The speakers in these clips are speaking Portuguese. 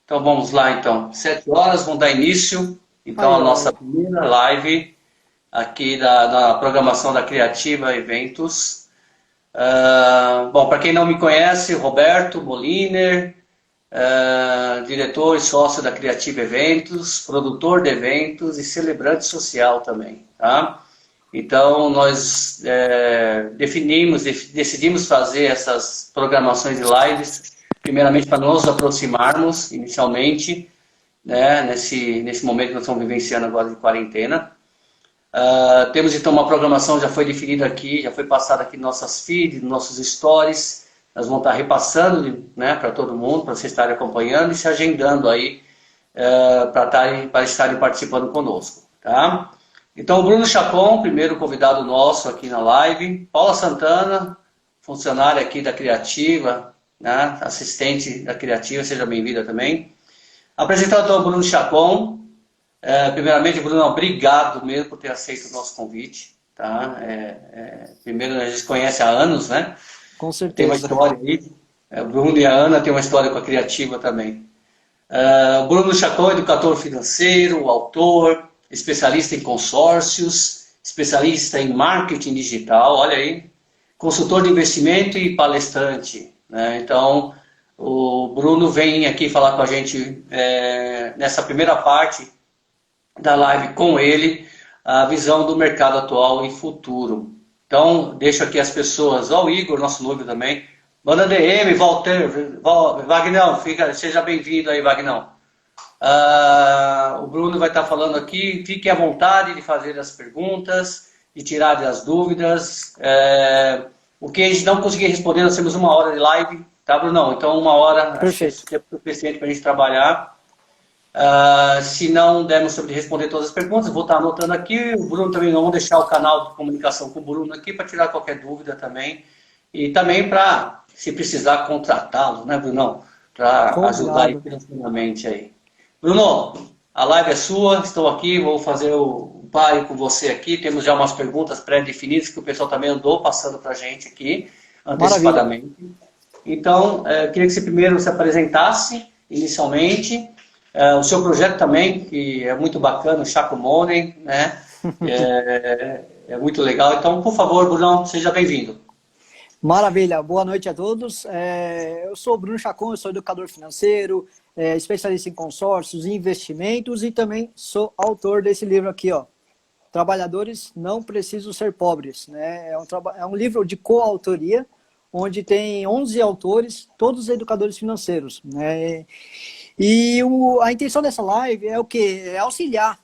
Então vamos lá, então. 7 horas, vamos dar início, então, Aí, a ó. nossa primeira live aqui da programação da Criativa Eventos. Bom, para quem não me conhece, Roberto Moliner, diretor e sócio da Criativa Eventos, produtor de eventos e celebrante social também, tá? Então, nós decidimos fazer essas programações de lives, primeiramente para nos aproximarmos inicialmente, né, nesse momento que nós estamos vivenciando agora de quarentena. Temos então uma programação, já foi definida aqui, já foi passada aqui em nossas feeds, nossos stories. Nós vamos estar repassando, né, para todo mundo, para vocês estarem acompanhando e se agendando aí para estarem participando conosco. Tá? Então, o Bruno Chacon, primeiro convidado nosso aqui na live. Paula Santana, funcionária aqui da Criativa, né, assistente da Criativa, seja bem-vinda também. Apresentador Bruno Chacon. Primeiramente, Bruno, obrigado mesmo por ter aceito o nosso convite. Tá? Primeiro, a gente conhece há anos, né? Com Tem uma certeza. história aí. O Bruno e a Ana têm uma história com a Criativa também. Bruno Chacon, educador financeiro, autor, especialista em consórcios, especialista em marketing digital, olha aí, consultor de investimento e palestrante, né? Então, o Bruno vem aqui falar com a gente nessa primeira parte da live com ele, a visão do mercado atual e futuro. Então, deixo aqui as pessoas, ó, o Igor, nosso noivo também, manda DM, Walter, Vagnão, seja bem-vindo aí, Vagnão. O Bruno vai estar falando aqui, fique à vontade de fazer as perguntas, de tirar as dúvidas. O que a gente não conseguir responder, nós temos 1 hora de live, tá, Bruno? Então, 1 hora, Perfeito. acho que é suficiente para a gente trabalhar. Se não dermos tempo de responder todas as perguntas, eu vou estar anotando aqui. O Bruno também, vamos deixar o canal de comunicação com o Bruno aqui para tirar qualquer dúvida também. E também para, se precisar, contratá-lo, né, Bruno? Para ajudar aí Combinado. financeiramente aí. Bruno, a live é sua, estou aqui, vou fazer o páreo com você aqui. Temos já umas perguntas pré-definidas que o pessoal também andou passando para a gente aqui, Maravilha. antecipadamente. Então, eu queria que você primeiro se apresentasse, inicialmente. O seu projeto também, que é muito bacana, o Chaco Money, né? É muito legal. Então, por favor, Bruno, seja bem-vindo. Maravilha. Boa noite a todos. Eu sou o Bruno Chacon, eu sou educador financeiro, especialista em consórcios e investimentos e também sou autor desse livro aqui, ó. Trabalhadores não precisam ser pobres, né? É um livro de coautoria, onde tem 11 autores, todos educadores financeiros, né? E a intenção dessa live é o quê? É auxiliar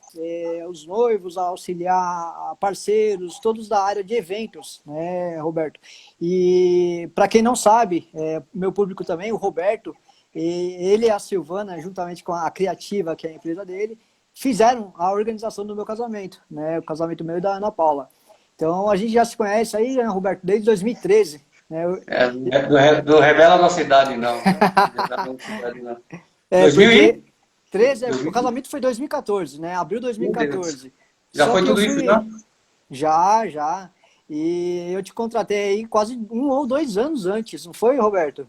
os noivos, auxiliar parceiros, todos da área de eventos, né, Roberto? E para quem não sabe, meu público também, o Roberto, ele e a Silvana, juntamente com a Criativa, que é a empresa dele, fizeram a organização do meu casamento, né? O casamento meu e da Ana Paula. Então a gente já se conhece aí, né, Roberto, desde 2013. Né? Não revela a nossa idade, não. Revela a nossa idade, não. 2000 Porque e? 13, o 2000? casamento foi 2014, né? Abril de Meu Deus. 2014. Já Só foi que eu tudo isso, fui. já? Já. E eu te contratei aí quase 1 ou 2 anos antes, não foi, Roberto?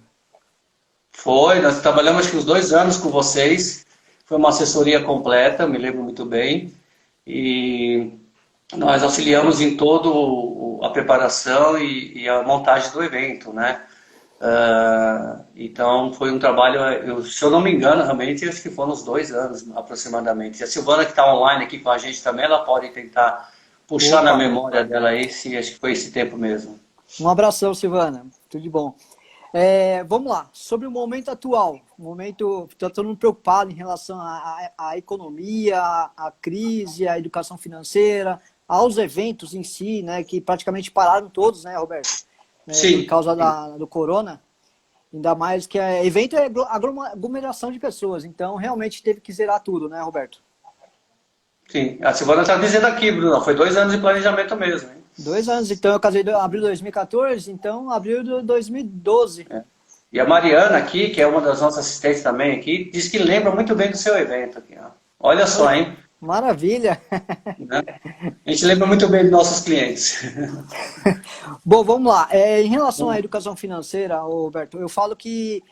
Foi, nós trabalhamos acho que uns 2 anos com vocês. Foi uma assessoria completa, me lembro muito bem. E nós auxiliamos em todo a preparação e a montagem do evento, né? Então foi um trabalho, se eu não me engano, realmente acho que foram uns 2 anos aproximadamente. A Silvana que está online aqui com a gente também, ela pode tentar puxar na Opa, memória dela aí, se acho que foi esse tempo mesmo. um abração, Silvana. Tudo de bom. Vamos lá, sobre o momento atual. O momento, está todo mundo preocupado em relação à economia, à crise, à educação financeira, aos eventos em si, né, que praticamente pararam todos, né, Roberto? Por Sim, causa do corona. Ainda mais que evento é aglomeração de pessoas, então realmente teve que zerar tudo, né, Roberto? sim. A Silvana está dizendo aqui, Bruno, foi 2 anos de planejamento mesmo, hein? 2 anos, então eu casei em abril de 2014, então abril de 2012. E a Mariana aqui, que é uma das nossas assistentes também aqui, diz que lembra muito bem do seu evento aqui, ó. Olha só, hein? Maravilha! Né? A gente lembra muito bem dos nossos clientes. Bom, vamos lá. Em relação à educação financeira, Roberto, eu falo que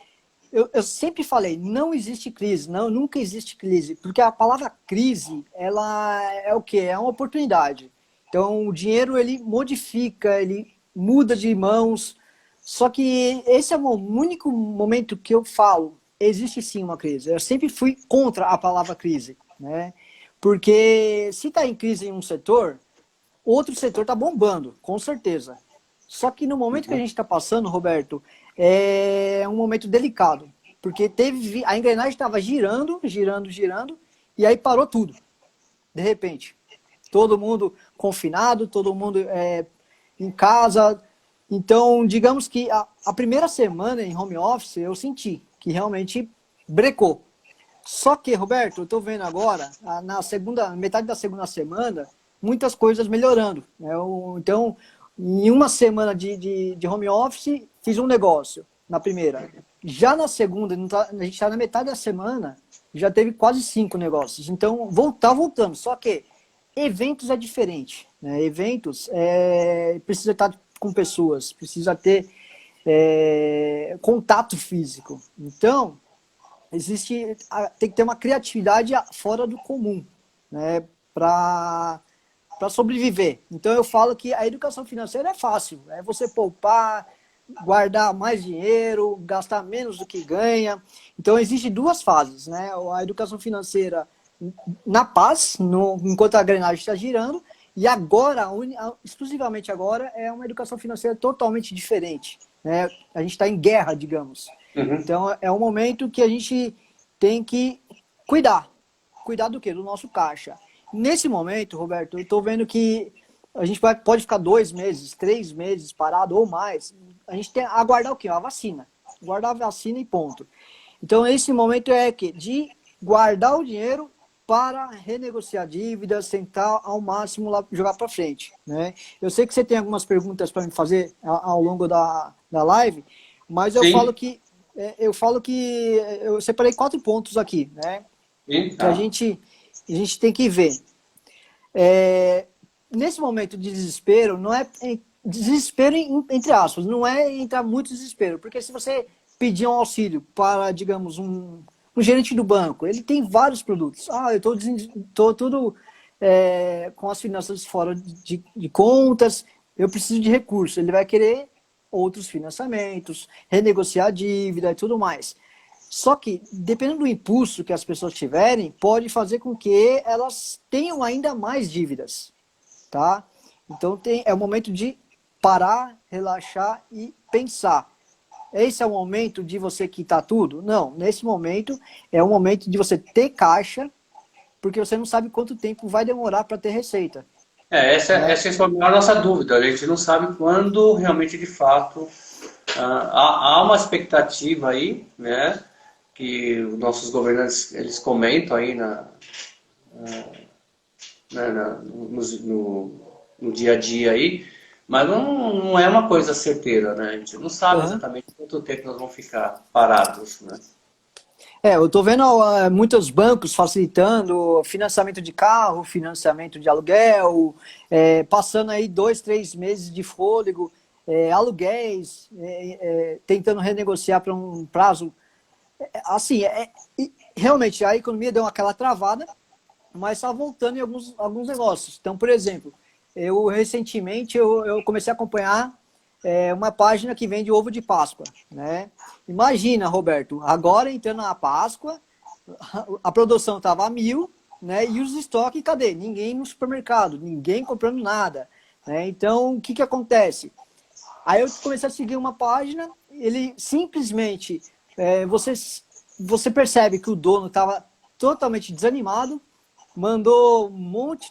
eu sempre falei, não existe crise, não, nunca existe crise, porque a palavra crise, ela é o quê? É uma oportunidade. Então, o dinheiro, ele modifica, ele muda de mãos, só que esse é o único momento que eu falo, existe sim uma crise. Eu sempre fui contra a palavra crise, né? Porque se está em crise em um setor, outro setor está bombando, com certeza. Só que no momento que a gente está passando, Roberto, é um momento delicado. Porque a engrenagem estava girando, girando, girando, e aí parou tudo. De repente. Todo mundo confinado, todo mundo em casa. Então, digamos que a primeira semana em home office, eu senti que realmente brecou. Só que, Roberto, eu estou vendo agora, metade da segunda semana, muitas coisas melhorando. Né? Então, em uma semana de home office, fiz um negócio, na primeira. Já na segunda, a gente está na metade da semana, já teve quase 5 negócios. Então, tá voltando. Só que eventos é diferente. Né? Eventos precisa estar com pessoas, precisa ter contato físico. Então, tem que ter uma criatividade fora do comum, né, para sobreviver. Então eu falo que a educação financeira é fácil, é você poupar, guardar mais dinheiro, gastar menos do que ganha. Então existem duas fases, né? A educação financeira na paz, enquanto a engrenagem está girando, e agora, exclusivamente agora, é uma educação financeira totalmente diferente, né? A gente está em guerra, digamos. Uhum. Então, é um momento que a gente tem que cuidar. Cuidar do quê? Do nosso caixa. Nesse momento, Roberto, eu estou vendo que a gente pode ficar 2 meses, 3 meses parado ou mais. A gente tem que aguardar o quê? A vacina. Guardar a vacina e ponto. Então, esse momento é que de guardar o dinheiro para renegociar dívidas, tentar ao máximo lá, jogar para frente. Né? Eu sei que você tem algumas perguntas para me fazer ao longo da live, mas eu falo que eu separei 4 pontos aqui, né? Sim, Que a gente tem que ver. Nesse momento de desespero, não é desespero entre aspas, não é entrar muito desespero, porque se você pedir um auxílio para, digamos, um gerente do banco, ele tem vários produtos. Eu estou tudo com as finanças fora de contas, eu preciso de recursos. Ele vai querer outros financiamentos, renegociar a dívida e tudo mais. Só que, dependendo do impulso que as pessoas tiverem, pode fazer com que elas tenham ainda mais dívidas. Tá? Então, é o momento de parar, relaxar e pensar. Esse é o momento de você quitar tudo? Não, nesse momento é o momento de você ter caixa, porque você não sabe quanto tempo vai demorar para ter receita. Essa é a nossa dúvida. A gente não sabe quando realmente, de fato, há uma expectativa aí, né, que os nossos governantes eles comentam aí no dia a dia aí, mas não é uma coisa certeira, né? A gente não sabe exatamente quanto tempo nós vamos ficar parados, né? Eu estou vendo muitos bancos facilitando financiamento de carro, financiamento de aluguel, passando aí 2, 3 meses de fôlego, aluguéis, tentando renegociar para um prazo. Assim, realmente a economia deu aquela travada, mas está voltando em alguns negócios. Então, por exemplo, recentemente eu comecei a acompanhar uma página que vende ovo de Páscoa, né? Imagina, Roberto, agora entrando na Páscoa, a produção estava a 1.000, né? E os estoques, cadê? Ninguém no supermercado, ninguém comprando nada, né? Então, o que acontece? Aí eu comecei a seguir uma página, ele simplesmente, você percebe que o dono estava totalmente desanimado, mandou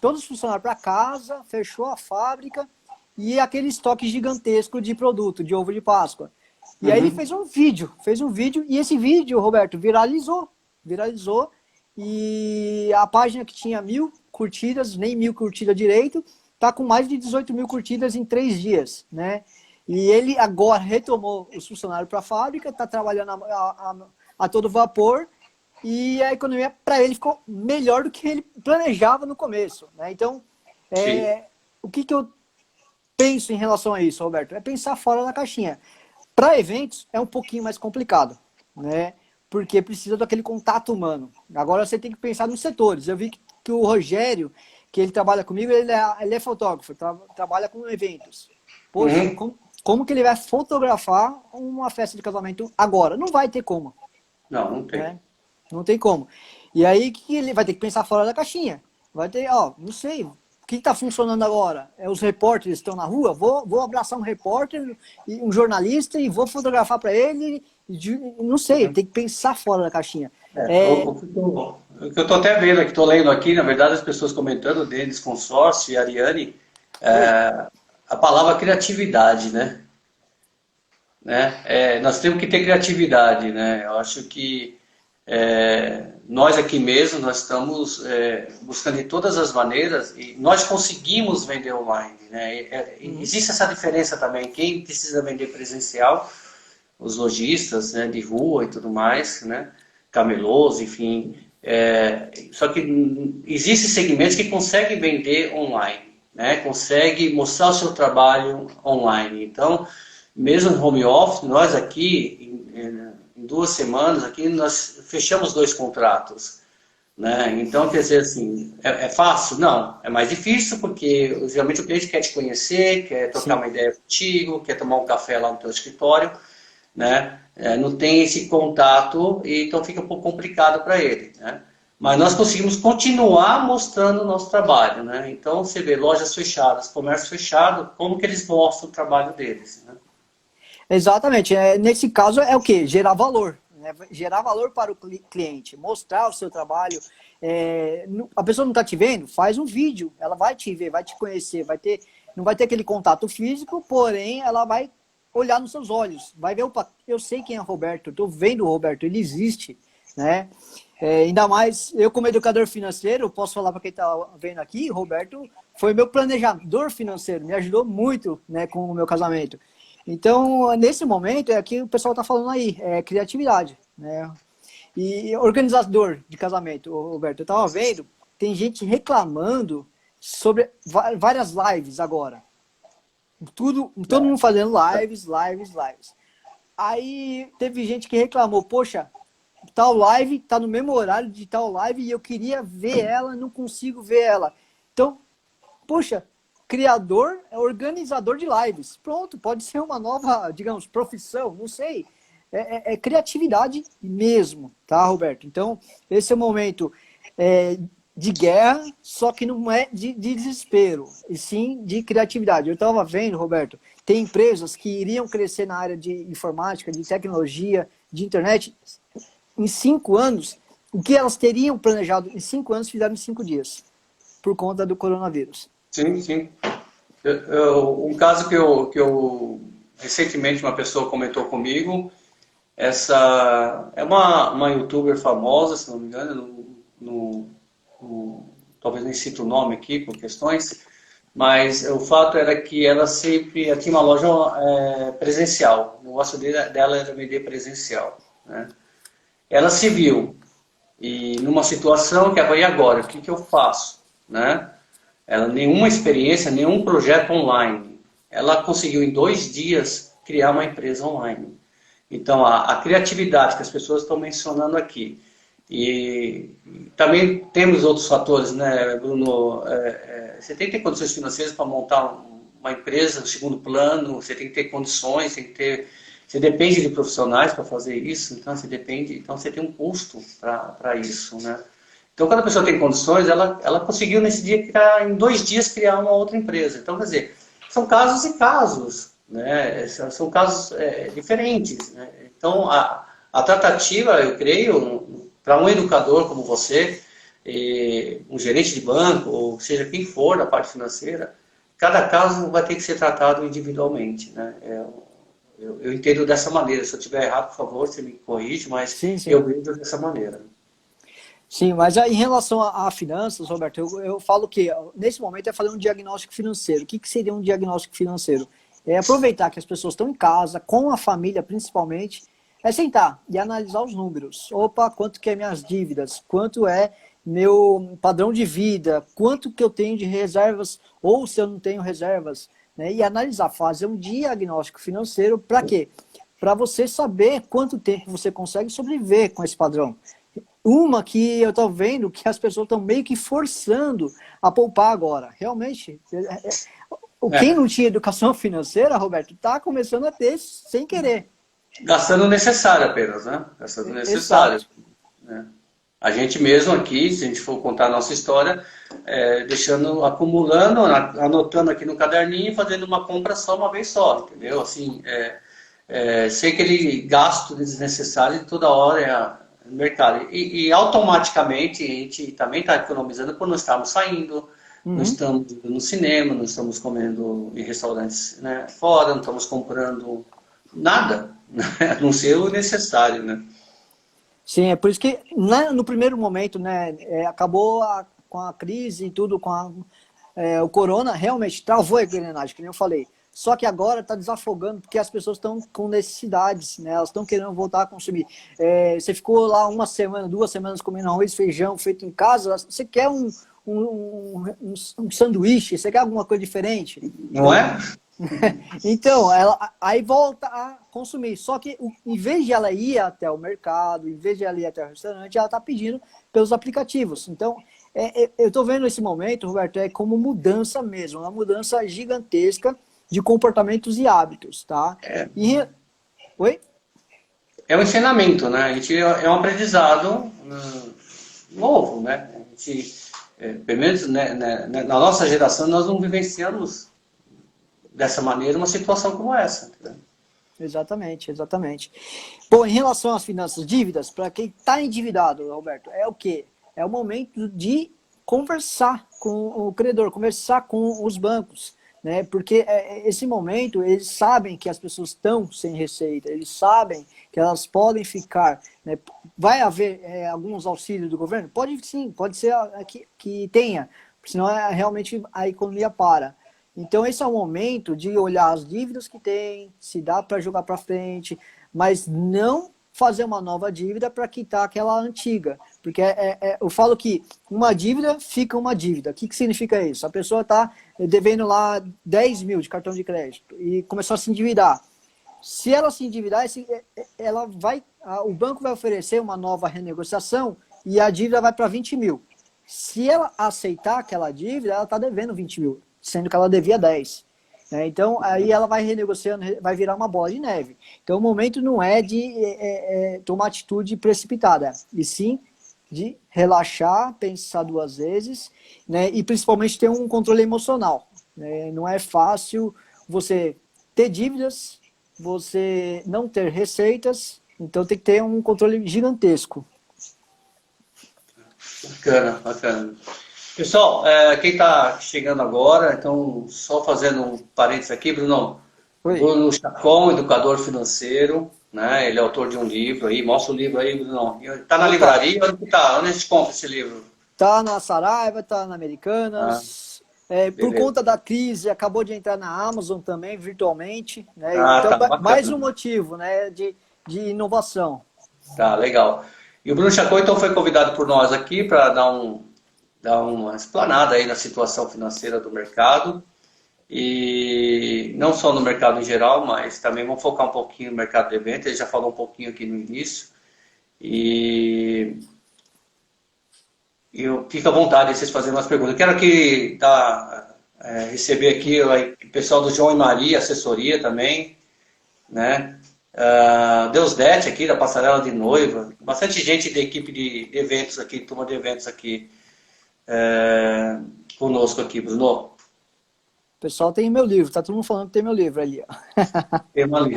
todos os funcionários para casa, fechou a fábrica, e aquele estoque gigantesco de produto, de ovo de Páscoa. E aí ele fez um vídeo, e esse vídeo, Roberto, viralizou, e a página que tinha 1.000 curtidas, nem 1.000 curtidas direito, tá com mais de 18.000 curtidas em 3 dias, né? E ele agora retomou os funcionários para a fábrica, está trabalhando a todo vapor, e a economia para ele ficou melhor do que ele planejava no começo, né? Então, o que eu penso em relação a isso, Roberto? É pensar fora da caixinha. Para eventos, é um pouquinho mais complicado. né? Porque precisa daquele contato humano. Agora você tem que pensar nos setores. Eu vi que o Rogério, que ele trabalha comigo, ele é fotógrafo, trabalha com eventos. Poxa, Uhum. como que ele vai fotografar uma festa de casamento agora? Não vai ter como, Não, não tem. né? Não tem como. E aí que ele vai ter que pensar fora da caixinha. Vai ter, ó, não sei, o que está funcionando agora? É os repórteres estão na rua? Vou abraçar um repórter, e um jornalista e vou fotografar para ele. Não sei, Uhum. tem que pensar fora da caixinha. É, o que eu estou até vendo aqui, estou lendo aqui, na verdade, as pessoas comentando, deles, consórcio e Ariane, Oi. a palavra criatividade, né? Nós temos que ter criatividade, né? Eu acho que nós aqui mesmo, nós estamos buscando de todas as maneiras e nós conseguimos vender online, né? Uhum. Existe essa diferença também, quem precisa vender presencial, os lojistas, né, de rua e tudo mais, né? Camelôs, enfim. Só que existem segmentos que conseguem vender online, né? Consegue mostrar o seu trabalho online. Então, mesmo no home office, nós aqui, em 2 semanas, aqui nós fechamos 2 contratos. Né? Então, quer dizer assim, é fácil? Não, é mais difícil porque geralmente o cliente quer te conhecer, quer trocar Sim. uma ideia contigo, quer tomar um café lá no teu escritório, né? Não tem esse contato e então fica um pouco complicado para ele, né? Mas nós conseguimos continuar mostrando o nosso trabalho, né? Então você vê lojas fechadas, comércio fechado, como que eles mostram o trabalho deles, né? Exatamente. Nesse caso é o quê? Gerar valor. Né? Gerar valor para o cliente, mostrar o seu trabalho. A pessoa não está te vendo? Faz um vídeo. Ela vai te ver, vai te conhecer, não vai ter aquele contato físico, porém ela vai olhar nos seus olhos. Vai ver, opa, eu sei quem é o Roberto, eu estou vendo o Roberto, ele existe. Né? Ainda mais, eu como educador financeiro, posso falar para quem está vendo aqui, Roberto foi meu planejador financeiro, me ajudou muito, né, com o meu casamento. Então, nesse momento, é que o pessoal está falando aí, é criatividade, né? E organizador de casamento, Roberto, eu estava vendo, tem gente reclamando sobre várias lives agora. Todo mundo fazendo lives. Aí teve gente que reclamou, poxa, tal live tá no mesmo horário de tal live e eu queria ver ela, não consigo ver ela. Então, poxa, criador, organizador de lives. Pronto, pode ser uma nova, digamos, profissão, não sei. É criatividade mesmo, tá, Roberto? Então, esse é o momento de guerra, só que não é de desespero, e sim de criatividade. Eu estava vendo, Roberto, tem empresas que iriam crescer na área de informática, de tecnologia, de internet, em 5 anos, o que elas teriam planejado em 5 anos fizeram em 5 dias, por conta do coronavírus. Sim, sim. Um caso que eu recentemente uma pessoa comentou comigo, essa é uma youtuber famosa, se não me engano, talvez nem cito o nome aqui por questões, mas o fato era que ela sempre tinha uma loja presencial, o negócio dela era vender presencial, né? Ela se viu e numa situação que ela, e agora, o que que eu faço, né? Ela nenhuma experiência, nenhum projeto online. Ela conseguiu em 2 dias criar uma empresa online. Então a criatividade que as pessoas estão mencionando aqui e também temos outros fatores, né, Bruno? Você tem que ter condições financeiras para montar uma empresa no segundo plano. Você tem que ter condições, tem que ter. Você depende de profissionais para fazer isso, então você depende, então você tem um custo para isso, né? Então, quando a pessoa tem condições, ela conseguiu nesse dia em 2 dias criar uma outra empresa. Então, quer dizer, são casos e casos, né? São casos diferentes, né? Então, a tratativa, eu creio, para um educador como você, um gerente de banco, ou seja quem for da parte financeira, cada caso vai ter que ser tratado individualmente, né? Eu entendo dessa maneira. Se eu estiver errado, por favor, você me corrige, mas Sim, sim. eu vejo dessa maneira. Sim, mas em relação a finanças, Roberto, eu falo que nesse momento é fazer um diagnóstico financeiro. O que seria um diagnóstico financeiro? É aproveitar que as pessoas estão em casa, com a família principalmente, é sentar e analisar os números. Opa, quanto que é minhas dívidas? Quanto é meu padrão de vida? Quanto que eu tenho de reservas? Ou se eu não tenho reservas? Né? E analisar, fazer um diagnóstico financeiro para quê? para você saber quanto tempo você consegue sobreviver com esse padrão. Uma que eu estou vendo que as pessoas estão meio que forçando a poupar agora. Realmente, quem não tinha educação financeira, Roberto, está começando a ter sem querer. Gastando o necessário apenas, né? Gastando o necessário. Né? A gente mesmo aqui, se a gente for contar a nossa história, deixando, acumulando, anotando aqui no caderninho e fazendo uma compra só uma vez só, entendeu? Assim, sem aquele gasto desnecessário toda hora no mercado. E automaticamente a gente também está economizando por não estarmos saindo, não estamos indo no cinema, não estamos comendo em restaurantes, né, fora, não estamos comprando nada, a não ser o necessário, né? Sim, é por isso que no primeiro momento, né, acabou com a crise e tudo, o corona realmente travou a engrenagem, que nem eu falei. Só que agora está desafogando, porque as pessoas estão com necessidades, né? Elas estão querendo voltar a consumir. Você ficou lá uma semana, 2 semanas comendo arroz e feijão feito em casa, você quer um sanduíche, você quer alguma coisa diferente? Não é? Então, ela aí volta a consumir. Só que, em vez de ela ir até o mercado, em vez de ela ir até o restaurante, ela está pedindo pelos aplicativos. Então, eu estou vendo esse momento, Roberto, como mudança mesmo, uma mudança gigantesca de comportamentos e hábitos, tá? Oi? É um ensinamento, né? A gente é um aprendizado novo, né? A gente, pelo menos na nossa geração, nós não vivenciamos dessa maneira uma situação como essa. Né? Exatamente, exatamente. Bom, em relação às finanças, dívidas, para quem está endividado, Roberto, é o quê? É o momento de conversar com o credor, conversar com os bancos, né? Porque esse momento, eles sabem que as pessoas estão sem receita, eles sabem que elas podem ficar, né? Vai haver alguns auxílios do governo? Pode sim, pode ser que tenha, senão realmente a economia para. Então esse é o momento de olhar as dívidas que tem, se dá para jogar para frente, mas não fazer uma nova dívida para quitar aquela antiga. Porque eu falo que uma dívida fica uma dívida. O que significa isso? A pessoa está devendo lá 10 mil de cartão de crédito e começou a se endividar. Se ela se endividar, o banco vai oferecer uma nova renegociação e a dívida vai para 20 mil. Se ela aceitar aquela dívida, ela está devendo 20 mil, sendo que ela devia 10. Então, aí ela vai renegociando, vai virar uma bola de neve. Então, o momento não é de tomar atitude precipitada, e sim de relaxar, pensar 2 vezes, né? E principalmente ter um controle emocional. Né? Não é fácil você ter dívidas, você não ter receitas, então tem que ter um controle gigantesco. Bacana, bacana. Pessoal, quem está chegando agora, então, só fazendo um parênteses aqui, Bruno. Oi. Bruno Chacon, educador financeiro, né? Ele é autor de um livro aí. Mostra o livro aí, Bruno. Está na livraria? Onde está? Onde a gente compra esse livro? Está na Saraiva, está na Americanas. Por conta da crise, acabou de entrar na Amazon também, virtualmente. Né? Então, tá mais um motivo, né, de inovação. Tá, legal. E o Bruno Chacon, então, foi convidado por nós aqui para dar uma explanada aí na situação financeira do mercado. E não só no mercado em geral, mas também vamos focar um pouquinho no mercado de eventos. Ele já falou um pouquinho aqui no início. E eu fico à vontade de vocês fazerem umas perguntas. Eu quero aqui receber aqui o pessoal do João e Maria, assessoria também, né? Deusdete aqui, da Passarela de Noiva. Bastante gente da equipe de eventos aqui, turma de eventos aqui, conosco aqui, Bruno. O pessoal tem meu livro, tá todo mundo falando que tem meu livro ali. Ó. Tem uma ali.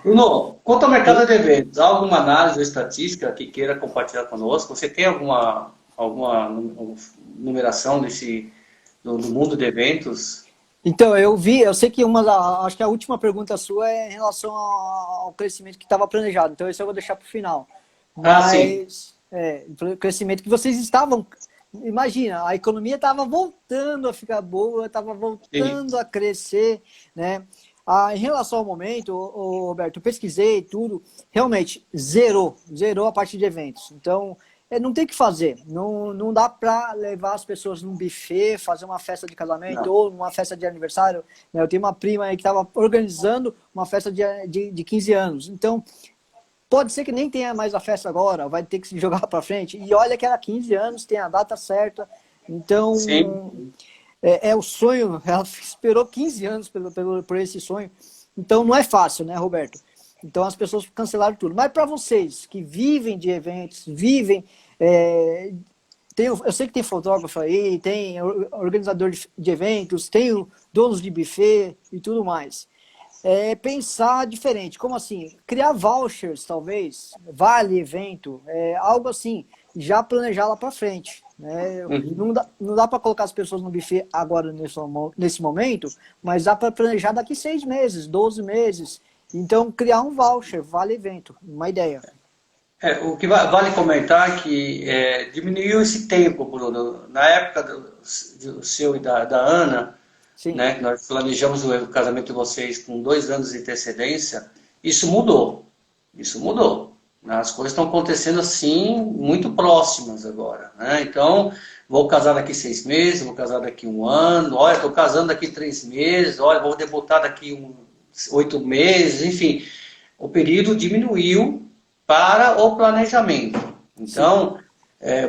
Bruno, quanto ao mercado de eventos, há alguma análise ou estatística que queira compartilhar conosco? Você tem alguma numeração do mundo de eventos? Então, eu sei que acho que a última pergunta sua é em relação ao crescimento que estava planejado, então isso eu vou deixar para o final. Mas, o crescimento que vocês estavam... Imagina, a economia estava voltando a ficar boa, estava voltando a crescer, né? Em relação ao momento, Roberto, eu pesquisei tudo, realmente zerou a parte de eventos. Então, não tem o que fazer. Não dá para levar as pessoas num buffet, fazer uma festa de casamento Não. ou uma festa de aniversário. Né? Eu tenho uma prima aí que estava organizando uma festa de 15 anos. Então, pode ser que nem tenha mais a festa agora, vai ter que se jogar para frente. E olha que era 15 anos, tem a data certa. Então, Sim. é o sonho. Ela esperou 15 anos por esse sonho. Então, não é fácil, né, Roberto? Então, as pessoas cancelaram tudo. Mas para vocês que vivem de eventos, vivem... eu sei que tem fotógrafo aí, tem organizador de eventos, tem donos de buffet e tudo mais. Pensar diferente, como assim? Criar vouchers, talvez, vale evento, algo assim, já planejar lá para frente. Né? Uhum. Não dá para colocar as pessoas no buffet agora, nesse momento, mas dá para planejar daqui 6 meses, 12 meses. Então, criar um voucher, vale evento, uma ideia. O que vale comentar é que diminuiu esse tempo, Bruno. Na época do seu e da Ana, Sim, né, que nós planejamos o casamento de vocês com 2 anos de antecedência, isso mudou. Isso mudou. As coisas estão acontecendo assim, muito próximas agora. Né? Então, vou casar daqui 6 meses, vou casar daqui 1 ano, olha, estou casando daqui 3 meses, olha, vou debutar daqui 8 meses, enfim. O período diminuiu para o planejamento. sim. Então,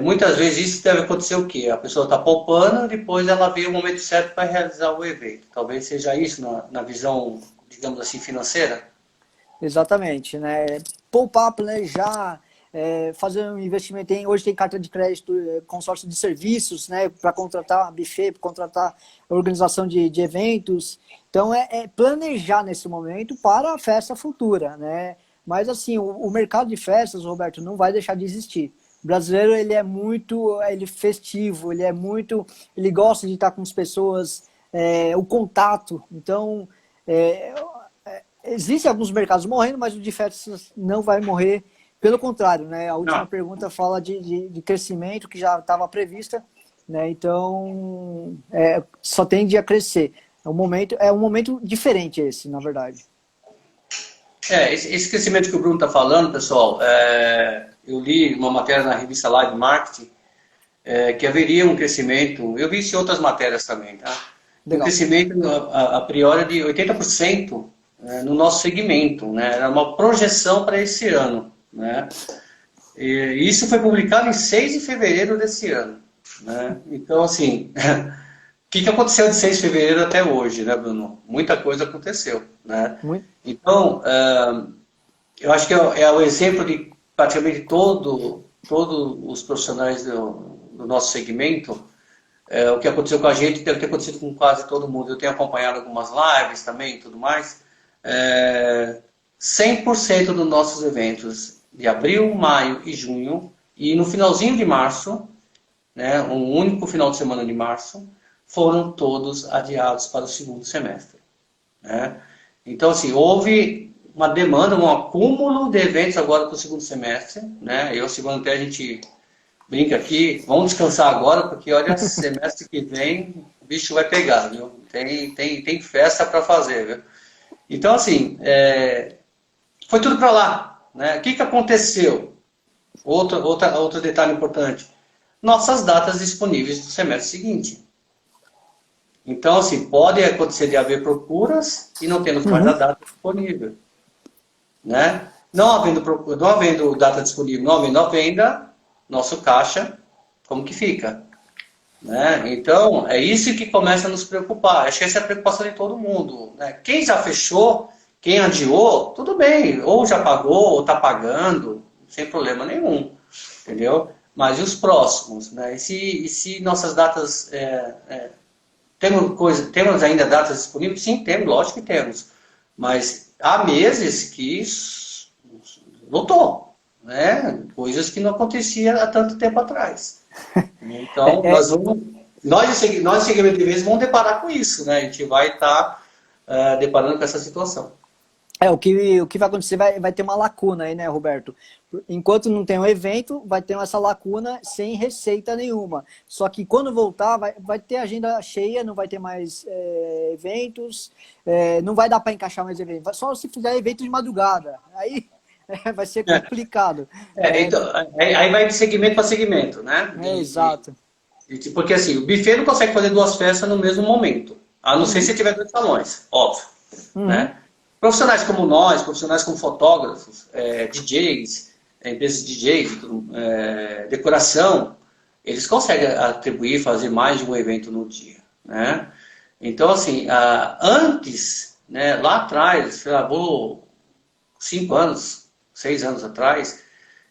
muitas vezes isso deve acontecer o quê? A pessoa está poupando, depois ela vê o momento certo para realizar o evento. Talvez seja isso na visão, digamos assim, financeira. Exatamente, né? Poupar, planejar, fazer um investimento hoje tem carta de crédito, consórcio de serviços, né? Para contratar buffet, para contratar organização de eventos. Então, planejar nesse momento para a festa futura, né? Mas, assim, o mercado de festas, Roberto, não vai deixar de existir. O brasileiro, ele é muito festivo, ele gosta de estar com as pessoas, o contato. Então, é, existem alguns mercados morrendo, mas o de festas não vai morrer. Pelo contrário, né? A última Não. pergunta fala de crescimento que já estava prevista, né? Então, só tende a crescer. É um momento diferente esse, na verdade. Esse crescimento que o Bruno está falando, pessoal, eu li uma matéria na revista Live Marketing, que haveria um crescimento, eu vi isso em outras matérias também, tá? De um Legal. crescimento a priori de 80% no nosso segmento, né? Era uma projeção para esse ano, né? E isso foi publicado em 6 de fevereiro desse ano, né? Então, assim, o que aconteceu de 6 de fevereiro até hoje, né, Bruno? Muita coisa aconteceu, né? Muito. Então, eu acho que é o exemplo de praticamente todos os profissionais do nosso segmento. O que aconteceu com a gente deve ter acontecido com quase todo mundo. Eu tenho acompanhado algumas lives também e tudo mais. 100% dos nossos eventos de abril, maio e junho, e no finalzinho de março, né, um único final de semana de março, foram todos adiados para o segundo semestre. Né? Então, assim, houve uma demanda, um acúmulo de eventos agora para o segundo semestre. Né? Eu, segundo até a gente brinca aqui, vamos descansar agora, porque olha, semestre que vem o bicho vai pegar, viu? Tem festa para fazer, viu? Então, assim, foi tudo para lá. Né? O que aconteceu? Outro detalhe importante. Nossas datas disponíveis do semestre seguinte. Então, assim, pode acontecer de haver procuras e não temos mais a Uhum. data disponível. Né? Não havendo data disponível, não havendo a venda, nosso caixa, como que fica? Né? Então, é isso que começa a nos preocupar. Acho que essa é a preocupação de todo mundo. Né? Quem já fechou, quem adiou, tudo bem. Ou já pagou, ou está pagando, sem problema nenhum. Entendeu? Mas e os próximos? Né? E se nossas datas... temos ainda datas disponíveis? Sim, temos, lógico que temos. Mas há meses que lotou. Né? Coisas que não acontecia há tanto tempo atrás. Então, É, é, nós segmento de vendas, vamos deparar com isso, né? A gente vai estar deparando com essa situação. o que vai acontecer, vai ter uma lacuna aí, né, Roberto? Enquanto não tem um evento, vai ter essa lacuna sem receita nenhuma. Só que quando voltar, vai ter agenda cheia, não vai ter mais eventos, não vai dar para encaixar mais eventos. Só se fizer evento de madrugada. Aí vai ser complicado. Então, aí vai de segmento para segmento, né? Exato. Porque assim, o buffet não consegue fazer duas festas no mesmo momento, a não ser se tiver dois salões, óbvio, né? Profissionais como nós, profissionais como fotógrafos, DJs, empresas de DJs, decoração, eles conseguem atribuir, fazer mais de um evento no dia, né? Então, assim, antes, né, lá atrás, sei lá, 5 anos, 6 anos atrás,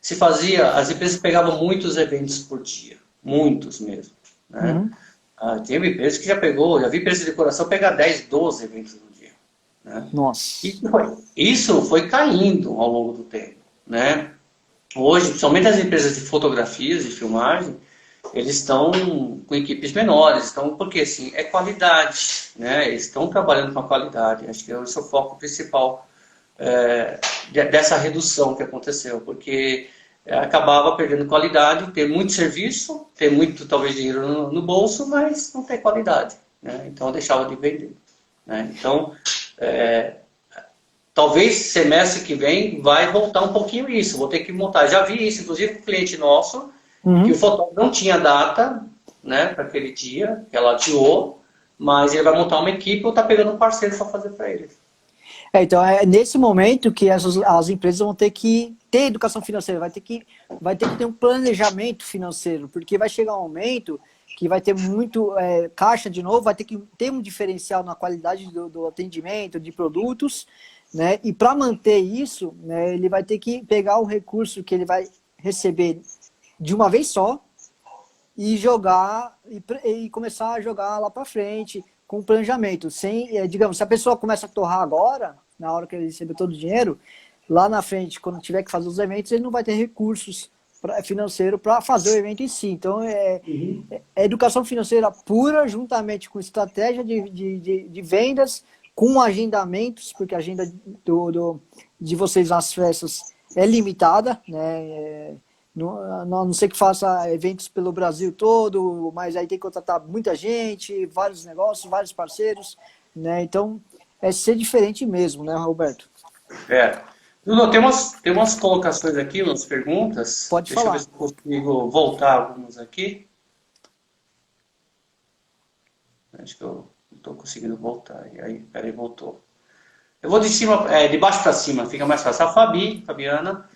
se fazia, as empresas pegavam muitos eventos por dia, muitos mesmo, né? Tem empresas que já vi empresa de decoração pegar 10, 12 eventos no dia, né? Nossa. Isso foi caindo ao longo do tempo, né? Hoje, principalmente as empresas de fotografias e filmagem, eles estão com equipes menores, porque assim, é qualidade, né? Eles estão trabalhando com a qualidade, acho que esse é o foco principal dessa redução que aconteceu, porque acabava perdendo qualidade, ter muito serviço, ter muito, talvez, dinheiro no bolso, mas não ter qualidade, né? Então deixava de vender, né? Então, talvez semestre que vem vai voltar um pouquinho isso, vou ter que montar. Já vi isso, inclusive com um cliente nosso, que o fotógrafo não tinha data, né, para aquele dia, que ela adiou, mas ele vai montar uma equipe ou está pegando um parceiro para fazer para ele. Então é nesse momento que as empresas vão ter que ter educação financeira, vai ter que ter um planejamento financeiro, porque vai chegar um momento que vai ter muito caixa de novo, vai ter que ter um diferencial na qualidade do atendimento, de produtos, né? E para manter isso, né, ele vai ter que pegar o recurso que ele vai receber de uma vez só e jogar e começar a jogar lá para frente com planejamento. Digamos, se a pessoa começa a torrar agora, na hora que ele receber todo o dinheiro, lá na frente, quando tiver que fazer os eventos, ele não vai ter recursos financeiro para fazer o evento em si. Então, é educação financeira pura, juntamente com estratégia de vendas, com agendamentos, porque a agenda de vocês nas festas é limitada, né? Não sei que faça eventos pelo Brasil todo, mas aí tem que contratar muita gente, vários negócios, vários parceiros, né? Então, é ser diferente mesmo, né, Roberto? Bruno, tem umas colocações aqui, umas perguntas. Pode Deixa eu falar. ver se eu consigo voltar algumas aqui. Acho que eu não estou conseguindo voltar. E aí, peraí, voltou. Eu vou de baixo para cima, fica mais fácil. A Fabiana,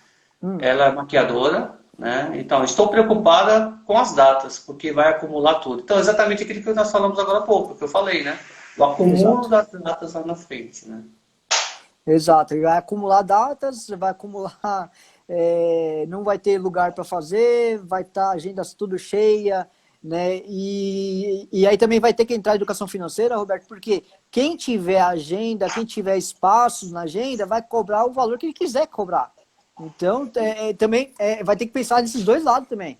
ela é maquiadora, né? Então, estou preocupada com as datas, porque vai acumular tudo. Então, exatamente aquilo que nós falamos agora há pouco, que eu falei, né? O acúmulo das datas lá na frente, né? Exato, ele vai acumular datas, vai acumular, não vai ter lugar para fazer, vai estar agendas tudo cheia, né? E aí também vai ter que entrar a educação financeira, Roberto, porque quem tiver agenda, quem tiver espaços na agenda, vai cobrar o valor que ele quiser cobrar. Então, também vai ter que pensar nesses dois lados também.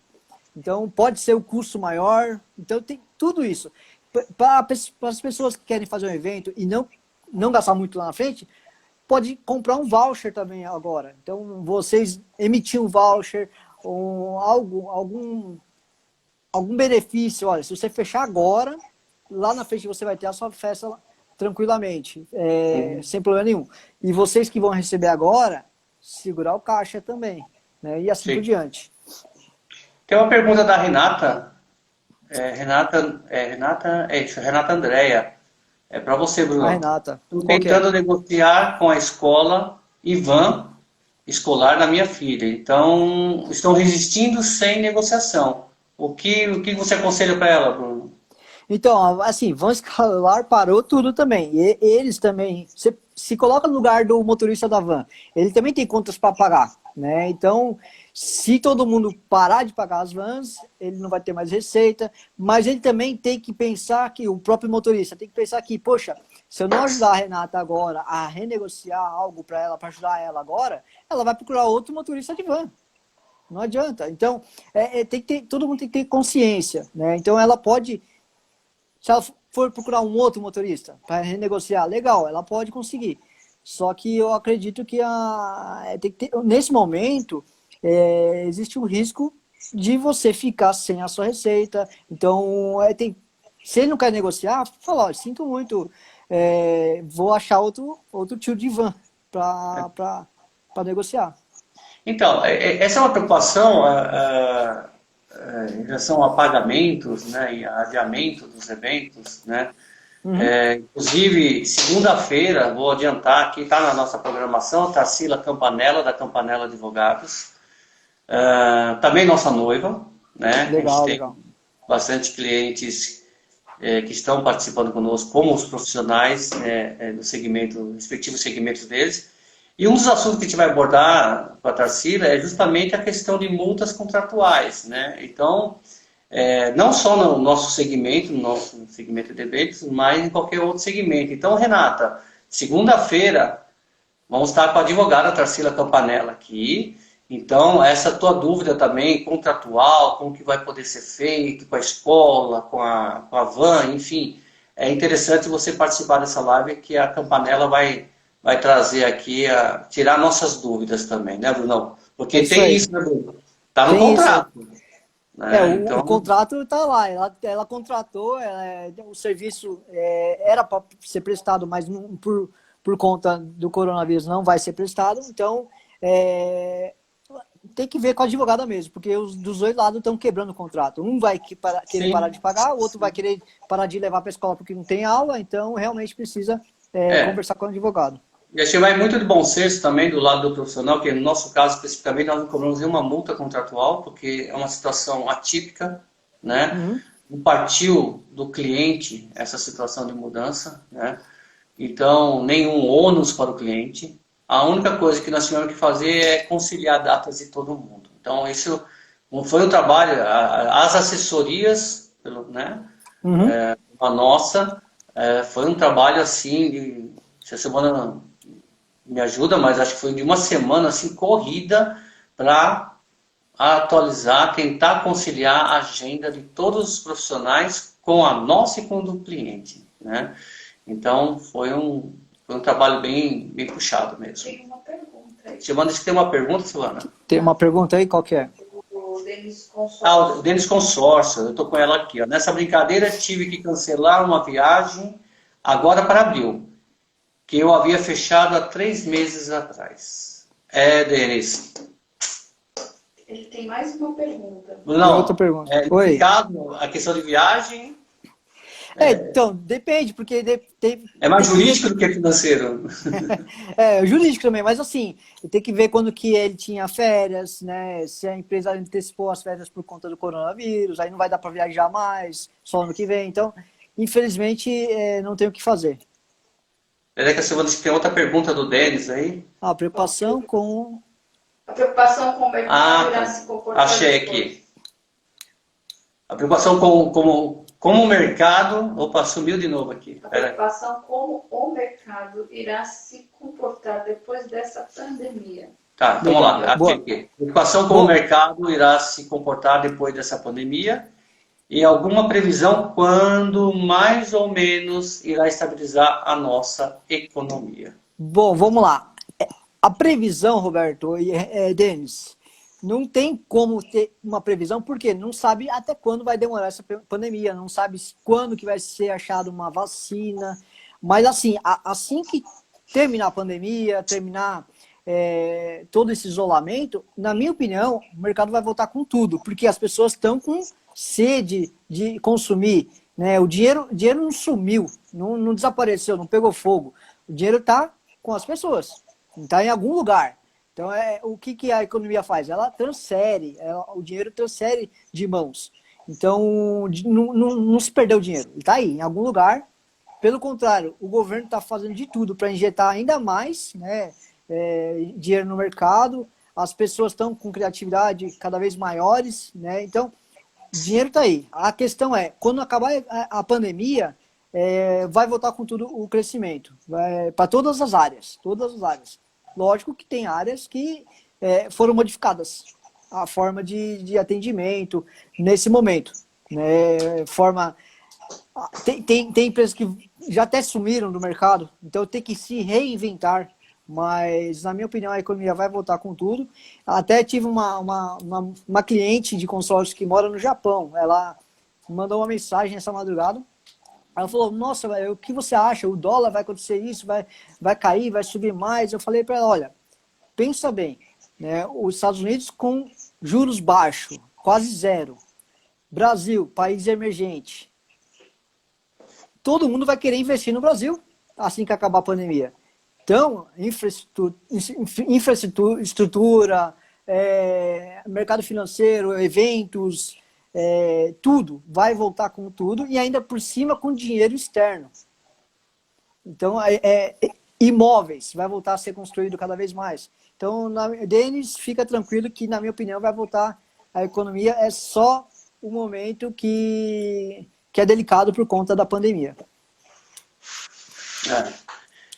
Então, pode ser o custo maior. Então, tem tudo isso. Para as pessoas que querem fazer um evento e não gastar muito lá na frente, pode comprar um voucher também agora. Então, vocês emitir um voucher ou algum benefício. Olha, se você fechar agora, lá na frente você vai ter a sua festa tranquilamente, sem problema nenhum. E vocês que vão receber agora, segurar o caixa também, né? E assim por diante. Tem uma pergunta da Renata. Renata Andréia. É para você, Bruno. A Renata. Estou tentando negociar com a escola Ivan escolar da minha filha. Então, estão resistindo sem negociação. O que você aconselha para ela, Bruno? Então, assim, Van Escolar parou tudo também. E eles também, você se coloca no lugar do motorista da van, ele também tem contas para pagar, né? Então, se todo mundo parar de pagar as vans, ele não vai ter mais receita, mas ele também tem que pensar que, o próprio motorista tem que pensar que, poxa, se eu não ajudar a Renata agora a renegociar algo para ela, para ajudar ela agora, ela vai procurar outro motorista de van. Não adianta. Então, tem que ter, todo mundo tem que ter consciência, né? Então, ela pode... Se ela for procurar um outro motorista para renegociar, legal, ela pode conseguir. Só que eu acredito que nesse momento existe um risco de você ficar sem a sua receita. Então, se ele não quer negociar, fala, olha, sinto muito, vou achar outro tio de van para negociar. Então, essa é uma preocupação em relação a pagamentos, né, e a adiamento dos eventos, né? Uhum. Inclusive, segunda-feira, vou adiantar aqui, está na nossa programação, Tarsila Campanella, da Campanella Advogados, também nossa noiva, né? A gente Legal, tem legal. bastante clientes que estão participando conosco, como os profissionais do segmento, respectivos segmentos deles. E um dos assuntos que a gente vai abordar com a Tarsila é justamente a questão de multas contratuais, né? Então, não só no nosso segmento, no nosso segmento de eventos, mas em qualquer outro segmento. Então, Renata, segunda-feira, vamos estar com a advogada Tarsila Campanella aqui. Então, essa tua dúvida também, contratual, como que vai poder ser feito com a escola, com a van, enfim, é interessante você participar dessa live que a Campanella vai trazer aqui, tirar nossas dúvidas também, né, Bruno? É Porque isso tem aí. isso, né, Bruno? Está no Tem isso. contrato, né? O Então, contrato está lá, ela contratou, o serviço era para ser prestado, mas por conta do coronavírus não vai ser prestado, então tem que ver com a advogada mesmo, porque os dos dois lados estão quebrando o contrato. Um vai querer parar de sim. pagar, o outro vai querer parar de levar para a escola porque não tem aula, então realmente precisa É. conversar com o advogado. E acho que vai muito de bom senso também do lado do profissional, que no nosso caso especificamente nós não cobramos nenhuma multa contratual, porque é uma situação atípica, né? Uhum. Não partiu do cliente essa situação de mudança, né? Então, nenhum ônus para o cliente. A única coisa que nós tivemos que fazer é conciliar datas de todo mundo. Então, isso foi um trabalho, as assessorias, né? Uhum. A nossa, foi um trabalho assim, essa semana me ajuda, mas acho que foi de uma semana assim corrida para atualizar, tentar conciliar a agenda de todos os profissionais com a nossa e com o do cliente, né? Então foi um trabalho bem puxado mesmo. Tem uma pergunta aí. Silvana, acho que tem uma pergunta, Silvana? Tem uma pergunta aí, qual que é? O Denis Consórcio. O Denis Consórcio, eu estou com ela aqui. Ó. Nessa brincadeira tive que cancelar uma viagem agora para abril, que eu havia fechado há 3 meses atrás. Denis. Ele tem mais uma pergunta. Tem outra Não, pergunta. Oi. explicado a questão de viagem Então, depende, porque é mais tem que ver. jurídico do que financeiro. Jurídico também, mas assim, tem que ver quando que ele tinha férias, né? Se a empresa antecipou as férias por conta do coronavírus, aí não vai dar para viajar mais, só ano que vem. Então, infelizmente, não tem o que fazer. Peraí que a Silvana disse que tem outra pergunta do Denis aí. A preocupação com... A preocupação com o mercado irá se comportar Achei depois. aqui. A preocupação como o mercado... Opa, sumiu de novo aqui. A Peraí. preocupação como o mercado irá se comportar depois dessa pandemia. Tá, então vamos lá. Boa. Aqui. Preocupação como o mercado irá se comportar depois dessa pandemia e alguma previsão quando mais ou menos irá estabilizar a nossa economia. Bom, vamos lá. A previsão, Roberto e Denis, não tem como ter uma previsão, porque não sabe até quando vai demorar essa pandemia, não sabe quando que vai ser achada uma vacina. Mas assim, assim que terminar a pandemia, terminar todo esse isolamento, na minha opinião, o mercado vai voltar com tudo, porque as pessoas estão com sede de consumir, né? O dinheiro não sumiu, não desapareceu, não pegou fogo. O dinheiro está com as pessoas, está em algum lugar. Então, o que a economia faz? Ela transfere, o dinheiro transfere de mãos. Então, não se perdeu o dinheiro, ele está aí, em algum lugar. Pelo contrário, o governo está fazendo de tudo para injetar ainda mais, né, dinheiro no mercado. As pessoas estão com criatividade cada vez maiores, né? Então, o dinheiro está aí. A questão é, quando acabar a pandemia, vai voltar com tudo o crescimento, para todas as áreas, todas as áreas. Lógico que tem áreas que foram modificadas, a forma de atendimento nesse momento, né? Tem empresas que já até sumiram do mercado, então tem que se reinventar, mas na minha opinião a economia vai voltar com tudo. Até tive uma cliente de consórcio que mora no Japão, ela mandou uma mensagem essa madrugada. Ela falou, nossa, o que você acha? O dólar vai acontecer isso? Vai cair? Vai subir mais? Eu falei para ela, olha, pensa bem. né? Os Estados Unidos com juros baixos, quase zero. Brasil, país emergente. Todo mundo vai querer investir no Brasil assim que acabar a pandemia. Então, infraestrutura, mercado financeiro, eventos, tudo vai voltar com tudo e ainda por cima com dinheiro externo. Então, imóveis vai voltar a ser construído cada vez mais. Então, Denis, fica tranquilo que, na minha opinião, vai voltar a economia. É só o momento que é delicado por conta da pandemia.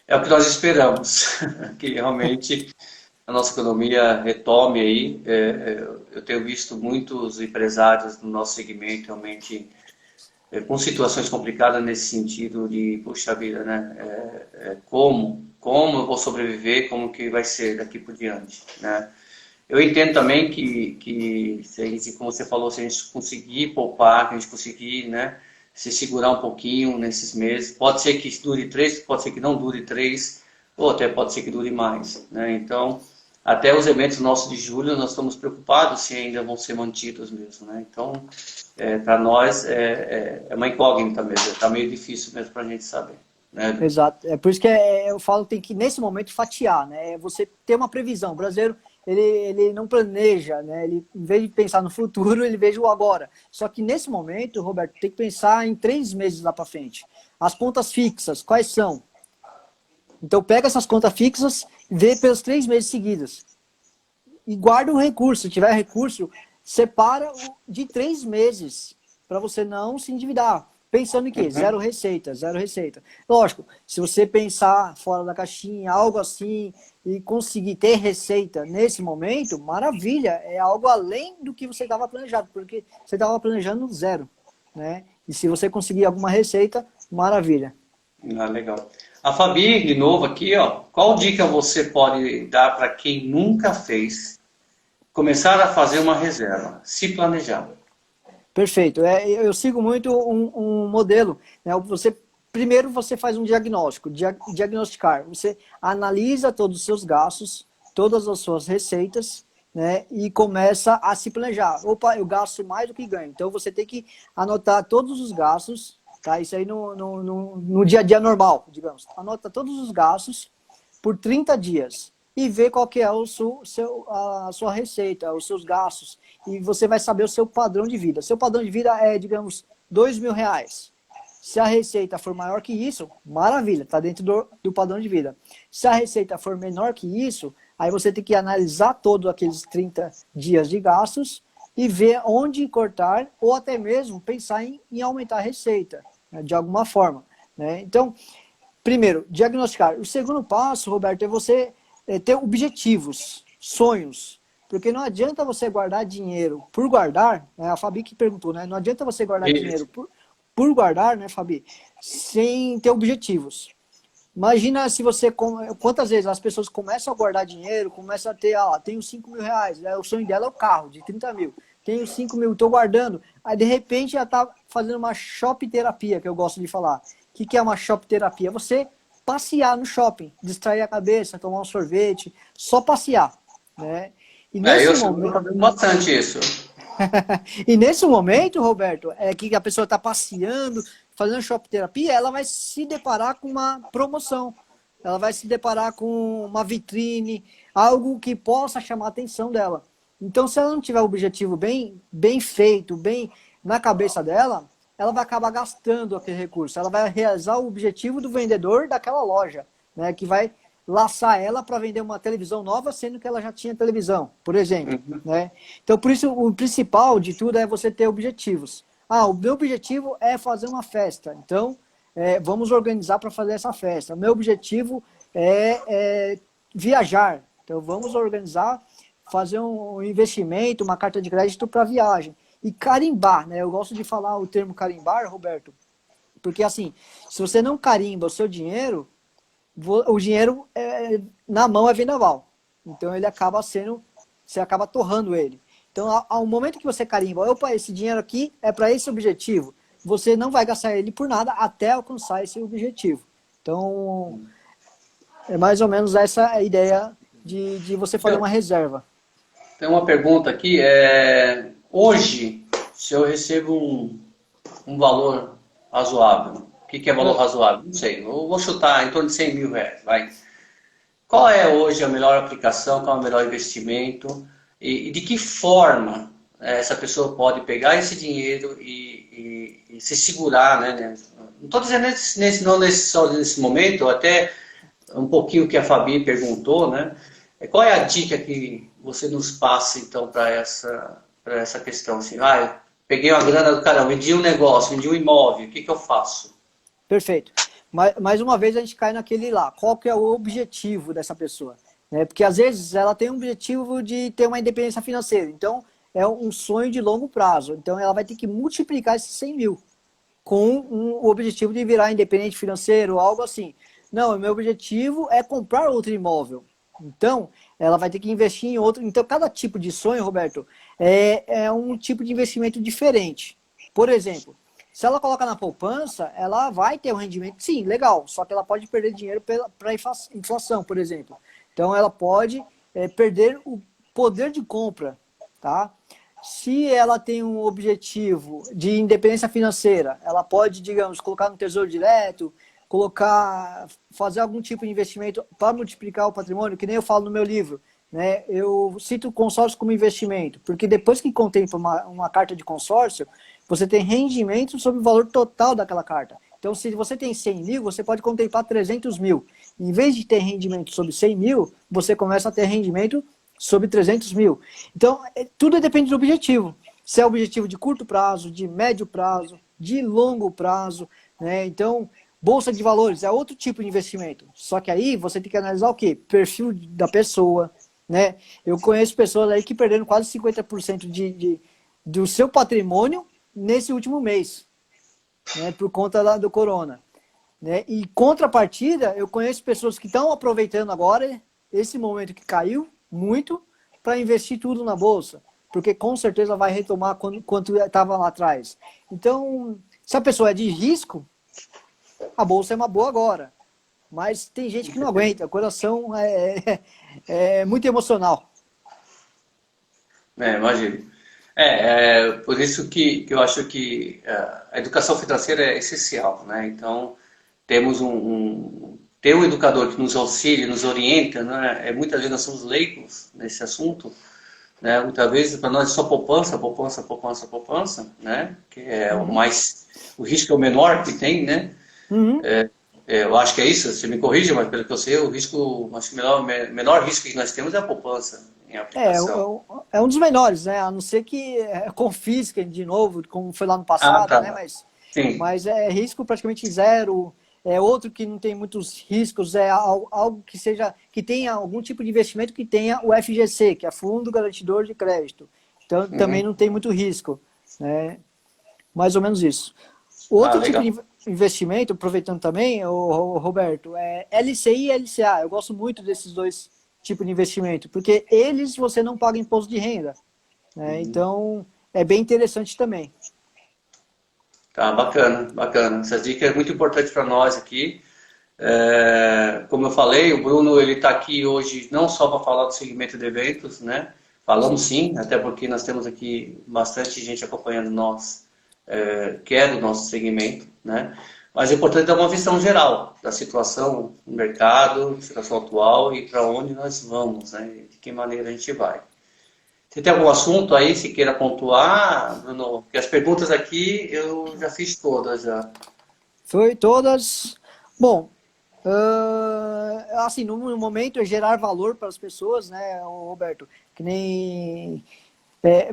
É o que nós esperamos, que realmente a nossa economia retome aí. Eu tenho visto muitos empresários no nosso segmento realmente com situações complicadas nesse sentido de, puxa vida, né? Como eu vou sobreviver, como que vai ser daqui por diante, né? Eu entendo também que se a gente, como você falou, se a gente conseguir poupar, que a gente conseguir, né, se segurar um pouquinho nesses meses, pode ser que dure 3, pode ser que não dure 3, ou até pode ser que dure mais, né? Então, até os eventos nossos de julho, nós estamos preocupados se ainda vão ser mantidos mesmo, né? Então, para nós é uma incógnita mesmo, está meio difícil mesmo para a gente saber. Né? Exato, é por isso que eu falo que tem que, nesse momento, fatiar, né? Você ter uma previsão. O brasileiro, ele não planeja, né? Ele, em vez de pensar no futuro, ele veja o agora. Só que nesse momento, Roberto, tem que pensar em 3 meses lá para frente. As contas fixas, quais são? Então pega essas contas fixas, vê pelos 3 meses seguidos. E guarda o recurso. Se tiver recurso, separa de 3 meses para você não se endividar. Pensando em quê? Zero receita, zero receita. Lógico, se você pensar fora da caixinha, algo assim, e conseguir ter receita nesse momento, maravilha, é algo além do que você estava planejando, porque você estava planejando zero, né? E se você conseguir alguma receita, maravilha. Legal. A Fabi, de novo aqui, ó, qual dica você pode dar para quem nunca fez começar a fazer uma reserva, se planejar? Perfeito. Eu sigo muito um modelo, né? Primeiro você faz um diagnóstico, diagnosticar. Você analisa todos os seus gastos, todas as suas receitas, né? E começa a se planejar. Opa, eu gasto mais do que ganho. Então você tem que anotar todos os gastos, tá? Isso aí no dia a dia normal, digamos. Anota todos os gastos por 30 dias e vê qual que é a sua receita, os seus gastos. E você vai saber o seu padrão de vida. Seu padrão de vida é, digamos, R$2.000. Se a receita for maior que isso, maravilha, está dentro do padrão de vida. Se a receita for menor que isso, aí você tem que analisar todos aqueles 30 dias de gastos e ver onde cortar ou até mesmo pensar em aumentar a receita, né, de alguma forma. Né? Então, primeiro, diagnosticar. O segundo passo, Roberto, é você ter objetivos, sonhos. Porque não adianta você guardar dinheiro por guardar, né? A Fabi que perguntou, né? Não adianta você guardar dinheiro por guardar, né, Fabi? Sem ter objetivos. Imagina se você, quantas vezes as pessoas começam a guardar dinheiro, começam a ter, tenho R$5.000, né? O sonho dela é o carro de 30 mil. Tenho 5 mil, estou guardando. Aí, de repente, já está fazendo uma shopping terapia, que eu gosto de falar. O que é uma shopping terapia? Você passear no shopping, distrair a cabeça, tomar um sorvete, só passear, né? E nesse momento... fazendo bastante isso. E nesse momento, Roberto, que a pessoa está passeando, fazendo shopping terapia, ela vai se deparar com uma promoção. Ela vai se deparar com uma vitrine, algo que possa chamar a atenção dela. Então, se ela não tiver o objetivo bem feito, bem na cabeça dela, ela vai acabar gastando aquele recurso. Ela vai realizar o objetivo do vendedor daquela loja, né, que vai laçar ela para vender uma televisão nova, sendo que ela já tinha televisão, por exemplo. Né? Então, por isso, o principal de tudo é você ter objetivos. O meu objetivo é fazer uma festa. Então, vamos organizar para fazer essa festa. O meu objetivo é viajar. Então, vamos organizar, fazer um investimento, uma carta de crédito para viagem. E carimbar, né? Eu gosto de falar o termo carimbar, Roberto, porque assim, se você não carimba o seu dinheiro, o dinheiro na mão é vendaval. Então ele acaba você acaba torrando ele. Então, ao momento que você carimba, opa, esse dinheiro aqui é para esse objetivo, você não vai gastar ele por nada até alcançar esse objetivo. Então, é mais ou menos essa a ideia de você fazer uma reserva. Tem uma pergunta aqui. Hoje, se eu recebo um valor razoável, o que é valor razoável? Não sei, eu vou chutar em torno de 100 mil reais, vai. Qual é hoje a melhor aplicação, qual é o melhor investimento e de que forma essa pessoa pode pegar esse dinheiro e se segurar, né? Não estou dizendo só nesse momento, até um pouquinho que a Fabi perguntou, né? Qual é a dica que você nos passa, então, para essa questão? Assim, eu peguei uma grana do cara, vendi um negócio, vendi um imóvel, o que eu faço? Perfeito. Mais uma vez a gente cai naquele lá. Qual que é o objetivo dessa pessoa? Né? Porque às vezes ela tem um objetivo de ter uma independência financeira. Então é um sonho de longo prazo. Então ela vai ter que multiplicar esses 100 mil com o objetivo de virar independente financeiro, algo assim. Não, o meu objetivo é comprar outro imóvel. Então ela vai ter que investir em outro. Então cada tipo de sonho, Roberto, é um tipo de investimento diferente. Por exemplo, se ela coloca na poupança, ela vai ter um rendimento, sim, legal, só que ela pode perder dinheiro para inflação, por exemplo. Então, ela pode perder o poder de compra, tá? Se ela tem um objetivo de independência financeira, ela pode, digamos, colocar no Tesouro Direto, fazer algum tipo de investimento para multiplicar o patrimônio, que nem eu falo no meu livro, né? Eu cito o consórcio como investimento, porque depois que contempla uma carta de consórcio, você tem rendimento sobre o valor total daquela carta. Então, se você tem 100 mil, você pode contemplar 300 mil. Em vez de ter rendimento sobre 100 mil, você começa a ter rendimento sobre 300 mil. Então, tudo depende do objetivo. Se é objetivo de curto prazo, de médio prazo, de longo prazo, né? Então, bolsa de valores é outro tipo de investimento. Só que aí você tem que analisar o quê? Perfil da pessoa, né? Eu conheço pessoas aí que perderam quase 50% do seu patrimônio nesse último mês, né, por conta do corona. Né? E contrapartida, eu conheço pessoas que estão aproveitando agora esse momento que caiu muito para investir tudo na bolsa, porque com certeza vai retomar quanto estava lá atrás. Então, se a pessoa é de risco, a bolsa é uma boa agora. Mas tem gente que não aguenta, o coração é muito emocional. Imagino. Por isso que eu acho que a educação financeira é essencial, né? Então, temos ter um educador que nos auxilie, nos orienta, né? Muitas vezes nós somos leigos nesse assunto, né? Muitas vezes para nós é só poupança, poupança, poupança, poupança, né? Que é o risco é o menor que tem, né? Uhum. Eu acho que é isso, você me corrige, mas pelo que eu sei, acho que o menor risco que nós temos é a poupança em aplicação. É um dos menores, né? A não ser que confisquem de novo, como foi lá no passado, Tá. né? Sim. Mas é risco praticamente zero. É outro que não tem muitos riscos, é algo que tenha algum tipo de investimento que tenha o FGC, que é Fundo Garantidor de Crédito. Então também não tem muito risco, né? Mais ou menos isso. Outro tipo de investimento, aproveitando também, Roberto, é LCI e LCA. Eu gosto muito desses dois tipos de investimento, porque eles você não paga imposto de renda, né? Então é bem interessante também. Tá, bacana, bacana. Essa dica é muito importante para nós aqui. Como eu falei, o Bruno ele está aqui hoje não só para falar do segmento de eventos, né? Falamos sim, até porque nós temos aqui bastante gente acompanhando nós, que é do nosso segmento, né? Mas é importante dar uma visão geral da situação no mercado, situação atual e para onde nós vamos, né? De que maneira a gente vai. Você tem algum assunto aí, se queira pontuar, Bruno? Porque as perguntas aqui eu já fiz todas já. Foi todas. Bom, assim, no momento é gerar valor para as pessoas, né, Roberto? Que nem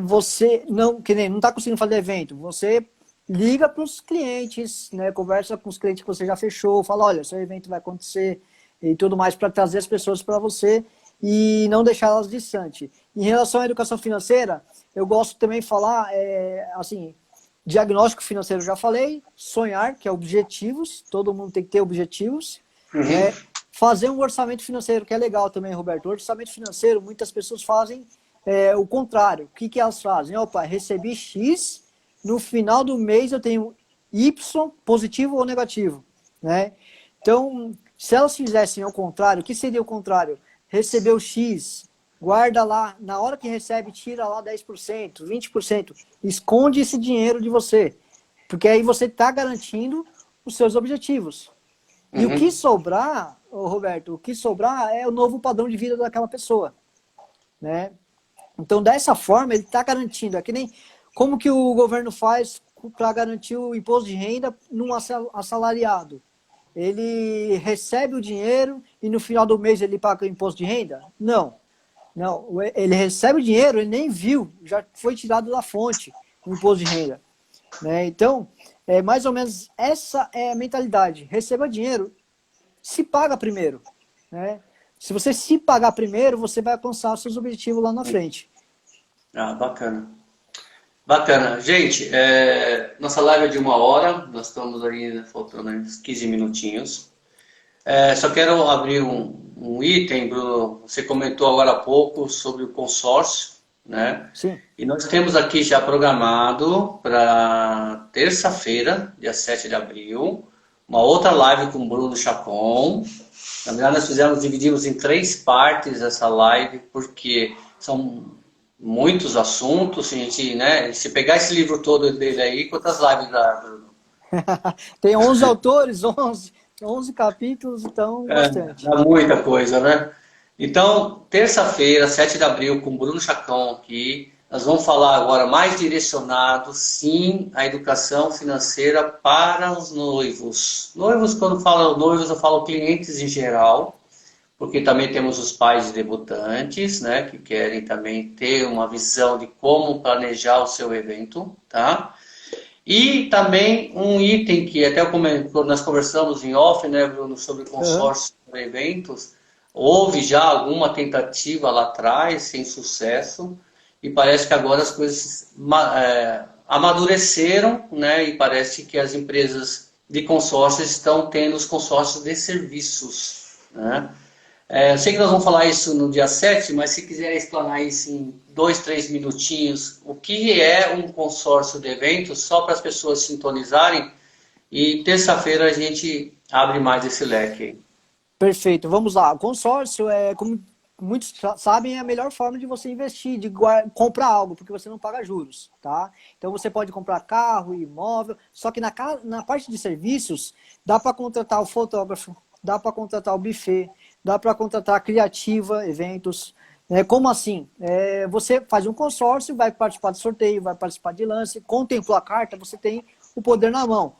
você não está conseguindo fazer evento, você liga para os clientes, né, conversa com os clientes que você já fechou, fala, olha, seu evento vai acontecer e tudo mais para trazer as pessoas para você e não deixá-las distantes. Em relação à educação financeira, eu gosto também de falar, assim, diagnóstico financeiro eu já falei, sonhar, que é objetivos, todo mundo tem que ter objetivos, né? Fazer um orçamento financeiro, que é legal também, Roberto. O orçamento financeiro, muitas pessoas fazem o contrário. O que elas fazem? Opa, recebi X, no final do mês eu tenho Y, positivo ou negativo, né? Então, se elas fizessem ao contrário, o que seria o contrário? recebeu X, guarda lá, na hora que recebe, tira lá 10%, 20%, esconde esse dinheiro de você, porque aí você está garantindo os seus objetivos. E o que sobrar, Roberto, o que sobrar é o novo padrão de vida daquela pessoa, né? Então, dessa forma, ele está garantindo, é que nem como que o governo faz para garantir o imposto de renda num assalariado. Ele recebe o dinheiro e no final do mês ele paga o imposto de renda? Não. Não, ele recebe o dinheiro, ele nem viu, já foi tirado da fonte o imposto de renda. Né? Então, mais ou menos essa é a mentalidade. Receba dinheiro, se paga primeiro. Né? Se você se pagar primeiro, você vai alcançar seus objetivos lá na frente. Ah, bacana. Bacana. Gente, nossa live é de 1 hora, nós estamos aí, faltando uns 15 minutinhos. Só quero abrir um item, Bruno. Você comentou agora há pouco sobre o consórcio, né? Sim. E nós temos aqui já programado para terça-feira, dia 7 de abril, uma outra live com o Bruno Chacon. Na verdade, nós dividimos em 3 partes essa live, porque são muitos assuntos. A gente, né, se pegar esse livro todo dele aí, quantas lives dá, Bruno? Tem 11 autores, 11 capítulos, então bastante. Dá muita coisa, né? Então, terça-feira, 7 de abril, com o Bruno Chacon aqui, nós vamos falar agora mais direcionado, sim, à educação financeira para os noivos. Noivos, quando falo noivos, eu falo clientes em geral, porque também temos os pais de debutantes, né, que querem também ter uma visão de como planejar o seu evento, tá? E também um item que até nós conversamos em off, né, Bruno, sobre consórcio de eventos. Houve já alguma tentativa lá atrás, sem sucesso, e parece que agora as coisas amadureceram, né, e parece que as empresas de consórcio estão tendo os consórcios de serviços, né? Eu sei que nós vamos falar isso no dia 7, mas se quiser explanar isso em 2, 3 minutinhos, o que é um consórcio de eventos, só para as pessoas sintonizarem, e terça-feira a gente abre mais esse leque aí. Perfeito, vamos lá. O consórcio, como muitos sabem, é a melhor forma de você investir, de comprar algo, porque você não paga juros, tá? Então você pode comprar carro, imóvel, só que na parte de serviços, dá para contratar o fotógrafo, dá para contratar o buffet, dá para contratar a criativa, eventos. Como assim? Você faz um consórcio, vai participar de sorteio, vai participar de lance, contemplou a carta, você tem o poder na mão.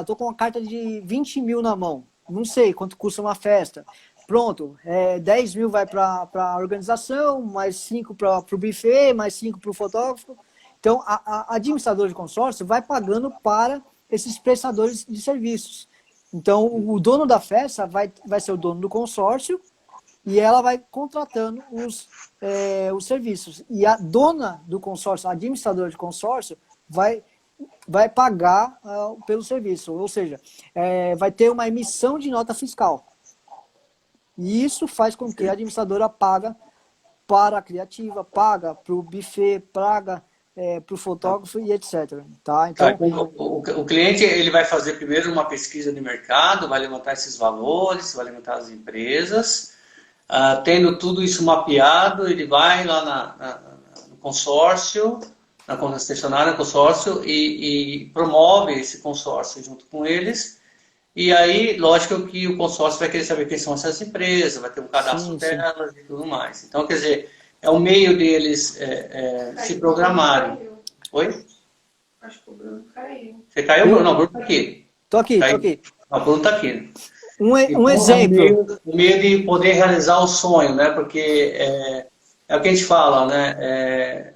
Estou com uma carta de 20 mil na mão, não sei quanto custa uma festa. Pronto, 10 mil vai para a organização, mais 5 para o buffet, mais 5 para o fotógrafo. Então, a administradora de consórcio vai pagando para esses prestadores de serviços. Então, o dono da festa vai ser o dono do consórcio e ela vai contratando os serviços. E a dona do consórcio, a administradora de consórcio, vai pagar pelo serviço. Ou seja, vai ter uma emissão de nota fiscal. E isso faz com que a administradora paga para a criativa, paga para o buffet, paga para o fotógrafo e etc. Tá? Então, o cliente ele vai fazer primeiro uma pesquisa de mercado, vai levantar esses valores, vai levantar as empresas. Tendo tudo isso mapeado, ele vai lá no consórcio, na concessionária do consórcio e promove esse consórcio junto com eles. E aí, lógico que o consórcio vai querer saber quem são essas empresas, vai ter um cadastro delas e tudo mais. Então, quer dizer, é o meio deles se programarem. Oi? Acho que o Bruno caiu. Você caiu, Bruno? Não, o Bruno está aqui. Tô aqui. Não, o Bruno está aqui. Um exemplo. O meio de poder realizar o sonho, né? Porque é o que a gente fala, né?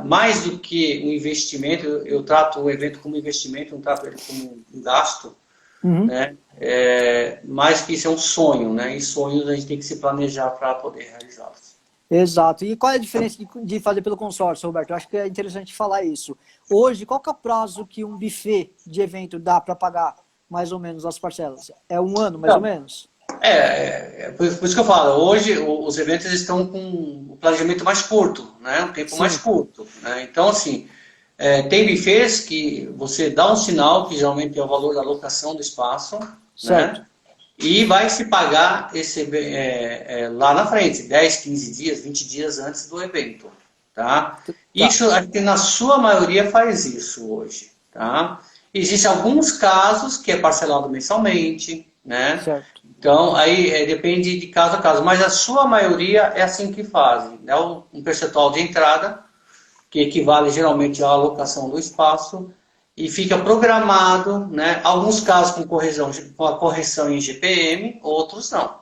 Mais do que um investimento, eu trato o evento como investimento, não trato ele como um gasto. Né? Mais que isso é um sonho, né? E sonhos a gente tem que se planejar para poder realizá-los. Exato. E qual é a diferença de fazer pelo consórcio, Roberto? Eu acho que é interessante falar isso. Hoje, qual que é o prazo que um buffet de evento dá para pagar mais ou menos as parcelas? É 1 ano, mais ou menos? Por isso que eu falo, hoje os eventos estão com o planejamento mais curto, né? Um tempo mais curto, né? Então, assim, tem buffets que você dá um sinal, que geralmente é o valor da locação do espaço, certo, né? e vai se pagar lá na frente, 10, 15 dias, 20 dias antes do evento, tá? Tá, Isso, acho que na sua maioria faz isso hoje, tá? Existem alguns casos que é parcelado mensalmente, né? certo. Então, aí depende de caso a caso, mas a sua maioria é assim que fazem, né? Um percentual de entrada, que equivale geralmente à alocação do espaço, e fica programado, né? Alguns casos com a correção em GPM, outros não. Tá.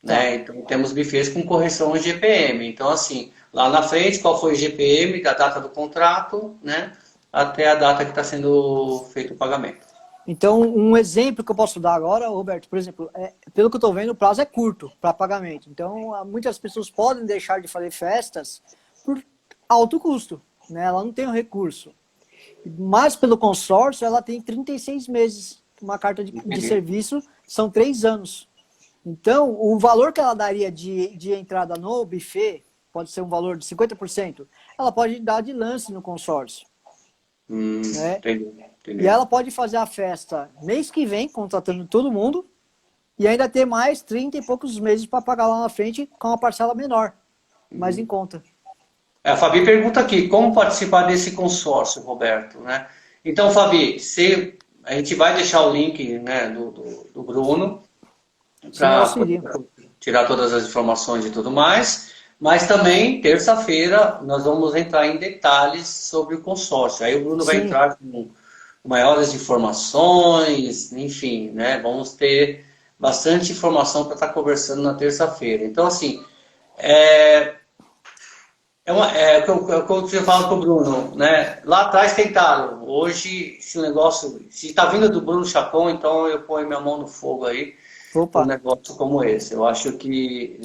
Né? Então temos bufês com correção em GPM. Então, assim, lá na frente, qual foi o GPM da data do contrato, né? Até a data que está sendo feito o pagamento. Então, um exemplo que eu posso dar agora, Roberto, por exemplo, pelo que eu estou vendo, o prazo é curto para pagamento. Então, muitas pessoas podem deixar de fazer festas por alto custo, né? Ela não tem o recurso. Mas pelo consórcio, ela tem 36 meses. Uma carta de serviço são 3 anos. Então, o valor que ela daria de entrada no buffet, pode ser um valor de 50%, ela pode dar de lance no consórcio. Né? Entendi, E ela pode fazer a festa mês que vem, contratando todo mundo, e ainda ter mais 30 e poucos meses para pagar lá na frente com uma parcela menor, mais em conta. A Fabi pergunta aqui, como participar desse consórcio, Roberto? Né? Então, Fabi, a gente vai deixar o link, né, do Bruno Sim, eu para auxilio. tirar todas as informações e tudo mais, mas também, terça-feira, nós vamos entrar em detalhes sobre o consórcio. Aí o Bruno vai Sim, entrar com maiores informações, enfim, né? Vamos ter bastante informação para estar conversando na terça-feira. Então, assim, o que eu tinha falado com o Bruno, né? Lá atrás tentaram. Hoje, se o negócio. Se está vindo do Bruno Chacon, então eu ponho minha mão no fogo aí para um opa, negócio como esse. Eu acho que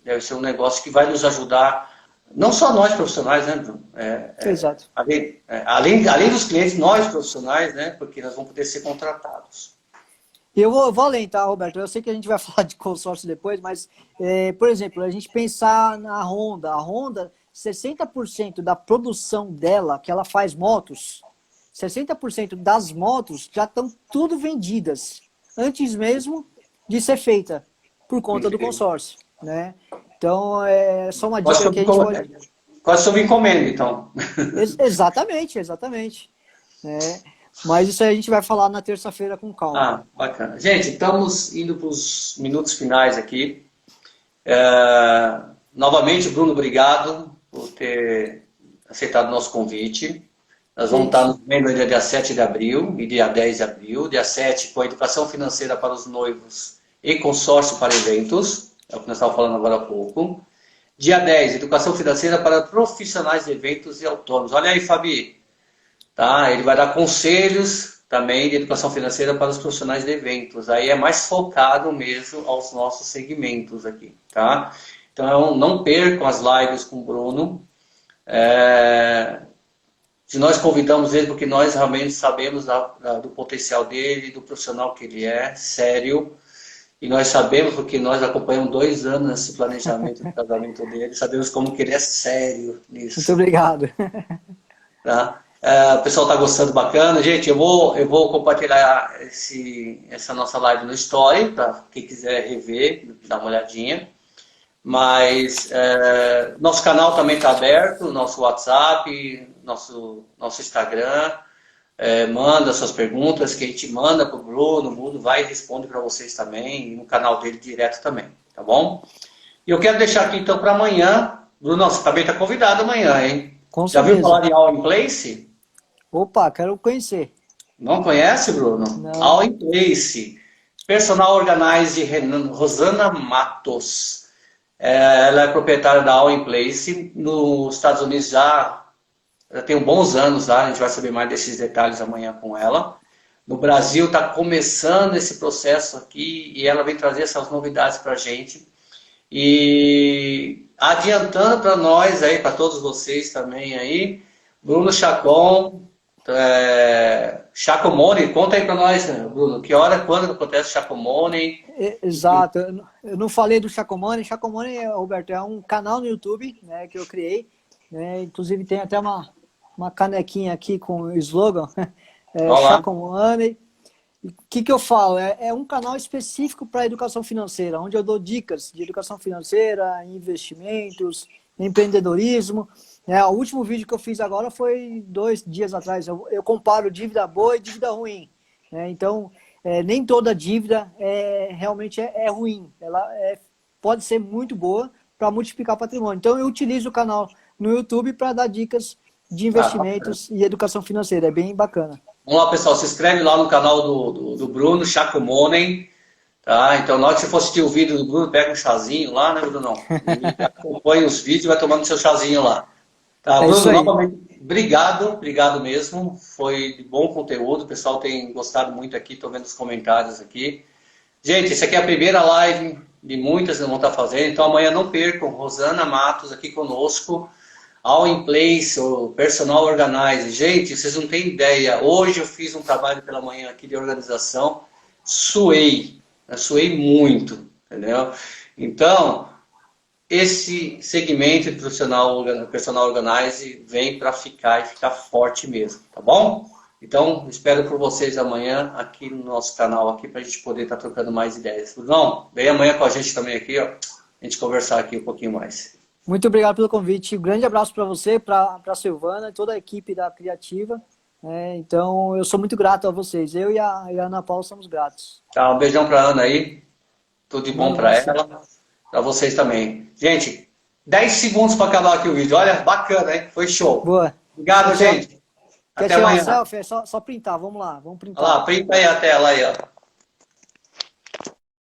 deve ser um negócio que vai nos ajudar, não só nós profissionais, né, Bruno? exato. Além dos clientes, nós profissionais, né? Porque nós vamos poder ser contratados. E eu vou além, tá, Roberto? Eu sei que a gente vai falar de consórcio depois, mas, por exemplo, a gente pensar na Honda. A Honda, 60% da produção dela, que ela faz motos, 60% das motos já estão tudo vendidas, antes mesmo de ser feita, por conta do consórcio, né? Então, é só uma Quase dica que a gente pode... sob encomenda, então. Exatamente, exatamente. Né? Mas isso aí a gente vai falar na terça-feira com calma. Ah, bacana. Gente, estamos indo para os minutos finais aqui. Novamente, Bruno, obrigado por ter aceitado o nosso convite. Nós Que vamos estar isso. nos vendo dia 7 de abril e dia 10 de abril. Dia 7 com a educação financeira para os noivos e consórcio para eventos. É o que nós estávamos falando agora há pouco. Dia 10, educação financeira para profissionais de eventos e autônomos. Olha aí, Fabi. Tá? Ele vai dar conselhos também de educação financeira para os profissionais de eventos. Aí é mais focado mesmo aos nossos segmentos aqui, tá? Então, não percam as lives com o Bruno. Se nós convidamos ele porque nós realmente sabemos do potencial dele, do profissional que ele é, sério. E nós sabemos, porque nós acompanhamos 2 anos nesse planejamento do casamento dele, sabemos como que ele é sério Muito nisso. obrigado. Tá? O pessoal está gostando, bacana. Gente, eu vou compartilhar essa nossa live no Story, para quem quiser rever, dar uma olhadinha. Mas nosso canal também está aberto, nosso WhatsApp, nosso Instagram. Manda suas perguntas, que a gente manda para o Bruno vai e responde para vocês também, e no canal dele direto também, tá bom? E eu quero deixar aqui então para amanhã. Bruno, você também está convidado amanhã, hein? Com Já viu falar certeza. de All in Place? Opa, quero conhecer. Não conhece, Bruno? Não. All in Place. Personal Organize de Rosana Matos. Ela é proprietária da All in Place. Nos Estados Unidos já tem bons anos lá. A gente vai saber mais desses detalhes amanhã com ela. No Brasil está começando esse processo aqui e ela vem trazer essas novidades para a gente. E adiantando para nós aí, para todos vocês também aí, Bruno Chacon, Chacomone, conta aí para nós, Bruno, que hora, quando acontece o Chacomone? Exato. Eu não falei do Chacomone. Chacomone, Roberto, é um canal no YouTube, né, que eu criei. Né? Inclusive tem até uma canequinha aqui com o slogan, Olá. Chacomone. o que eu falo? É um canal específico para educação financeira, onde eu dou dicas de educação financeira, investimentos, empreendedorismo. O último vídeo que eu fiz agora foi 2 dias atrás. Eu comparo dívida boa e dívida ruim. Então, nem toda dívida realmente é ruim. Ela pode ser muito boa para multiplicar o patrimônio. Então, eu utilizo o canal no YouTube para dar dicas de investimentos e educação financeira. É bem bacana. Vamos lá, pessoal. Se inscreve lá no canal do Bruno, Chaco Money. Tá? Então, na hora que você for assistir o vídeo do Bruno, pega um chazinho lá, né, Bruno? Acompanha os vídeos e vai tomando seu chazinho lá. Tá, Bruno, novamente, obrigado mesmo. Foi de bom conteúdo. O pessoal tem gostado muito aqui, estou vendo os comentários aqui. Gente, essa aqui é a primeira live de muitas que vão estar fazendo. Então, amanhã não percam. Rosana Matos aqui conosco. All in Place, o Personal Organizer. Gente, vocês não têm ideia. Hoje eu fiz um trabalho pela manhã aqui de organização. Suei muito, entendeu? Então, esse segmento de Personal Organizer vem para ficar e ficar forte mesmo, tá bom? Então, espero por vocês amanhã aqui no nosso canal aqui para a gente poder estar trocando mais ideias. Brunão, vem amanhã com a gente também aqui, ó, a gente conversar aqui um pouquinho mais. Muito obrigado pelo convite. Um grande abraço para você, para a Silvana e toda a equipe da Criativa. Então, eu sou muito grato a vocês. Eu e a Ana Paula somos gratos. Tá, um beijão para a Ana aí. Tudo de bom para ela. Para vocês também. Gente, 10 segundos para acabar aqui o vídeo. Olha, bacana, hein? Foi show. Boa. Obrigado, gente. Quer tirar uma selfie? É só printar. Vamos lá. Vamos printar. Olha lá, printa aí a tela aí, ó.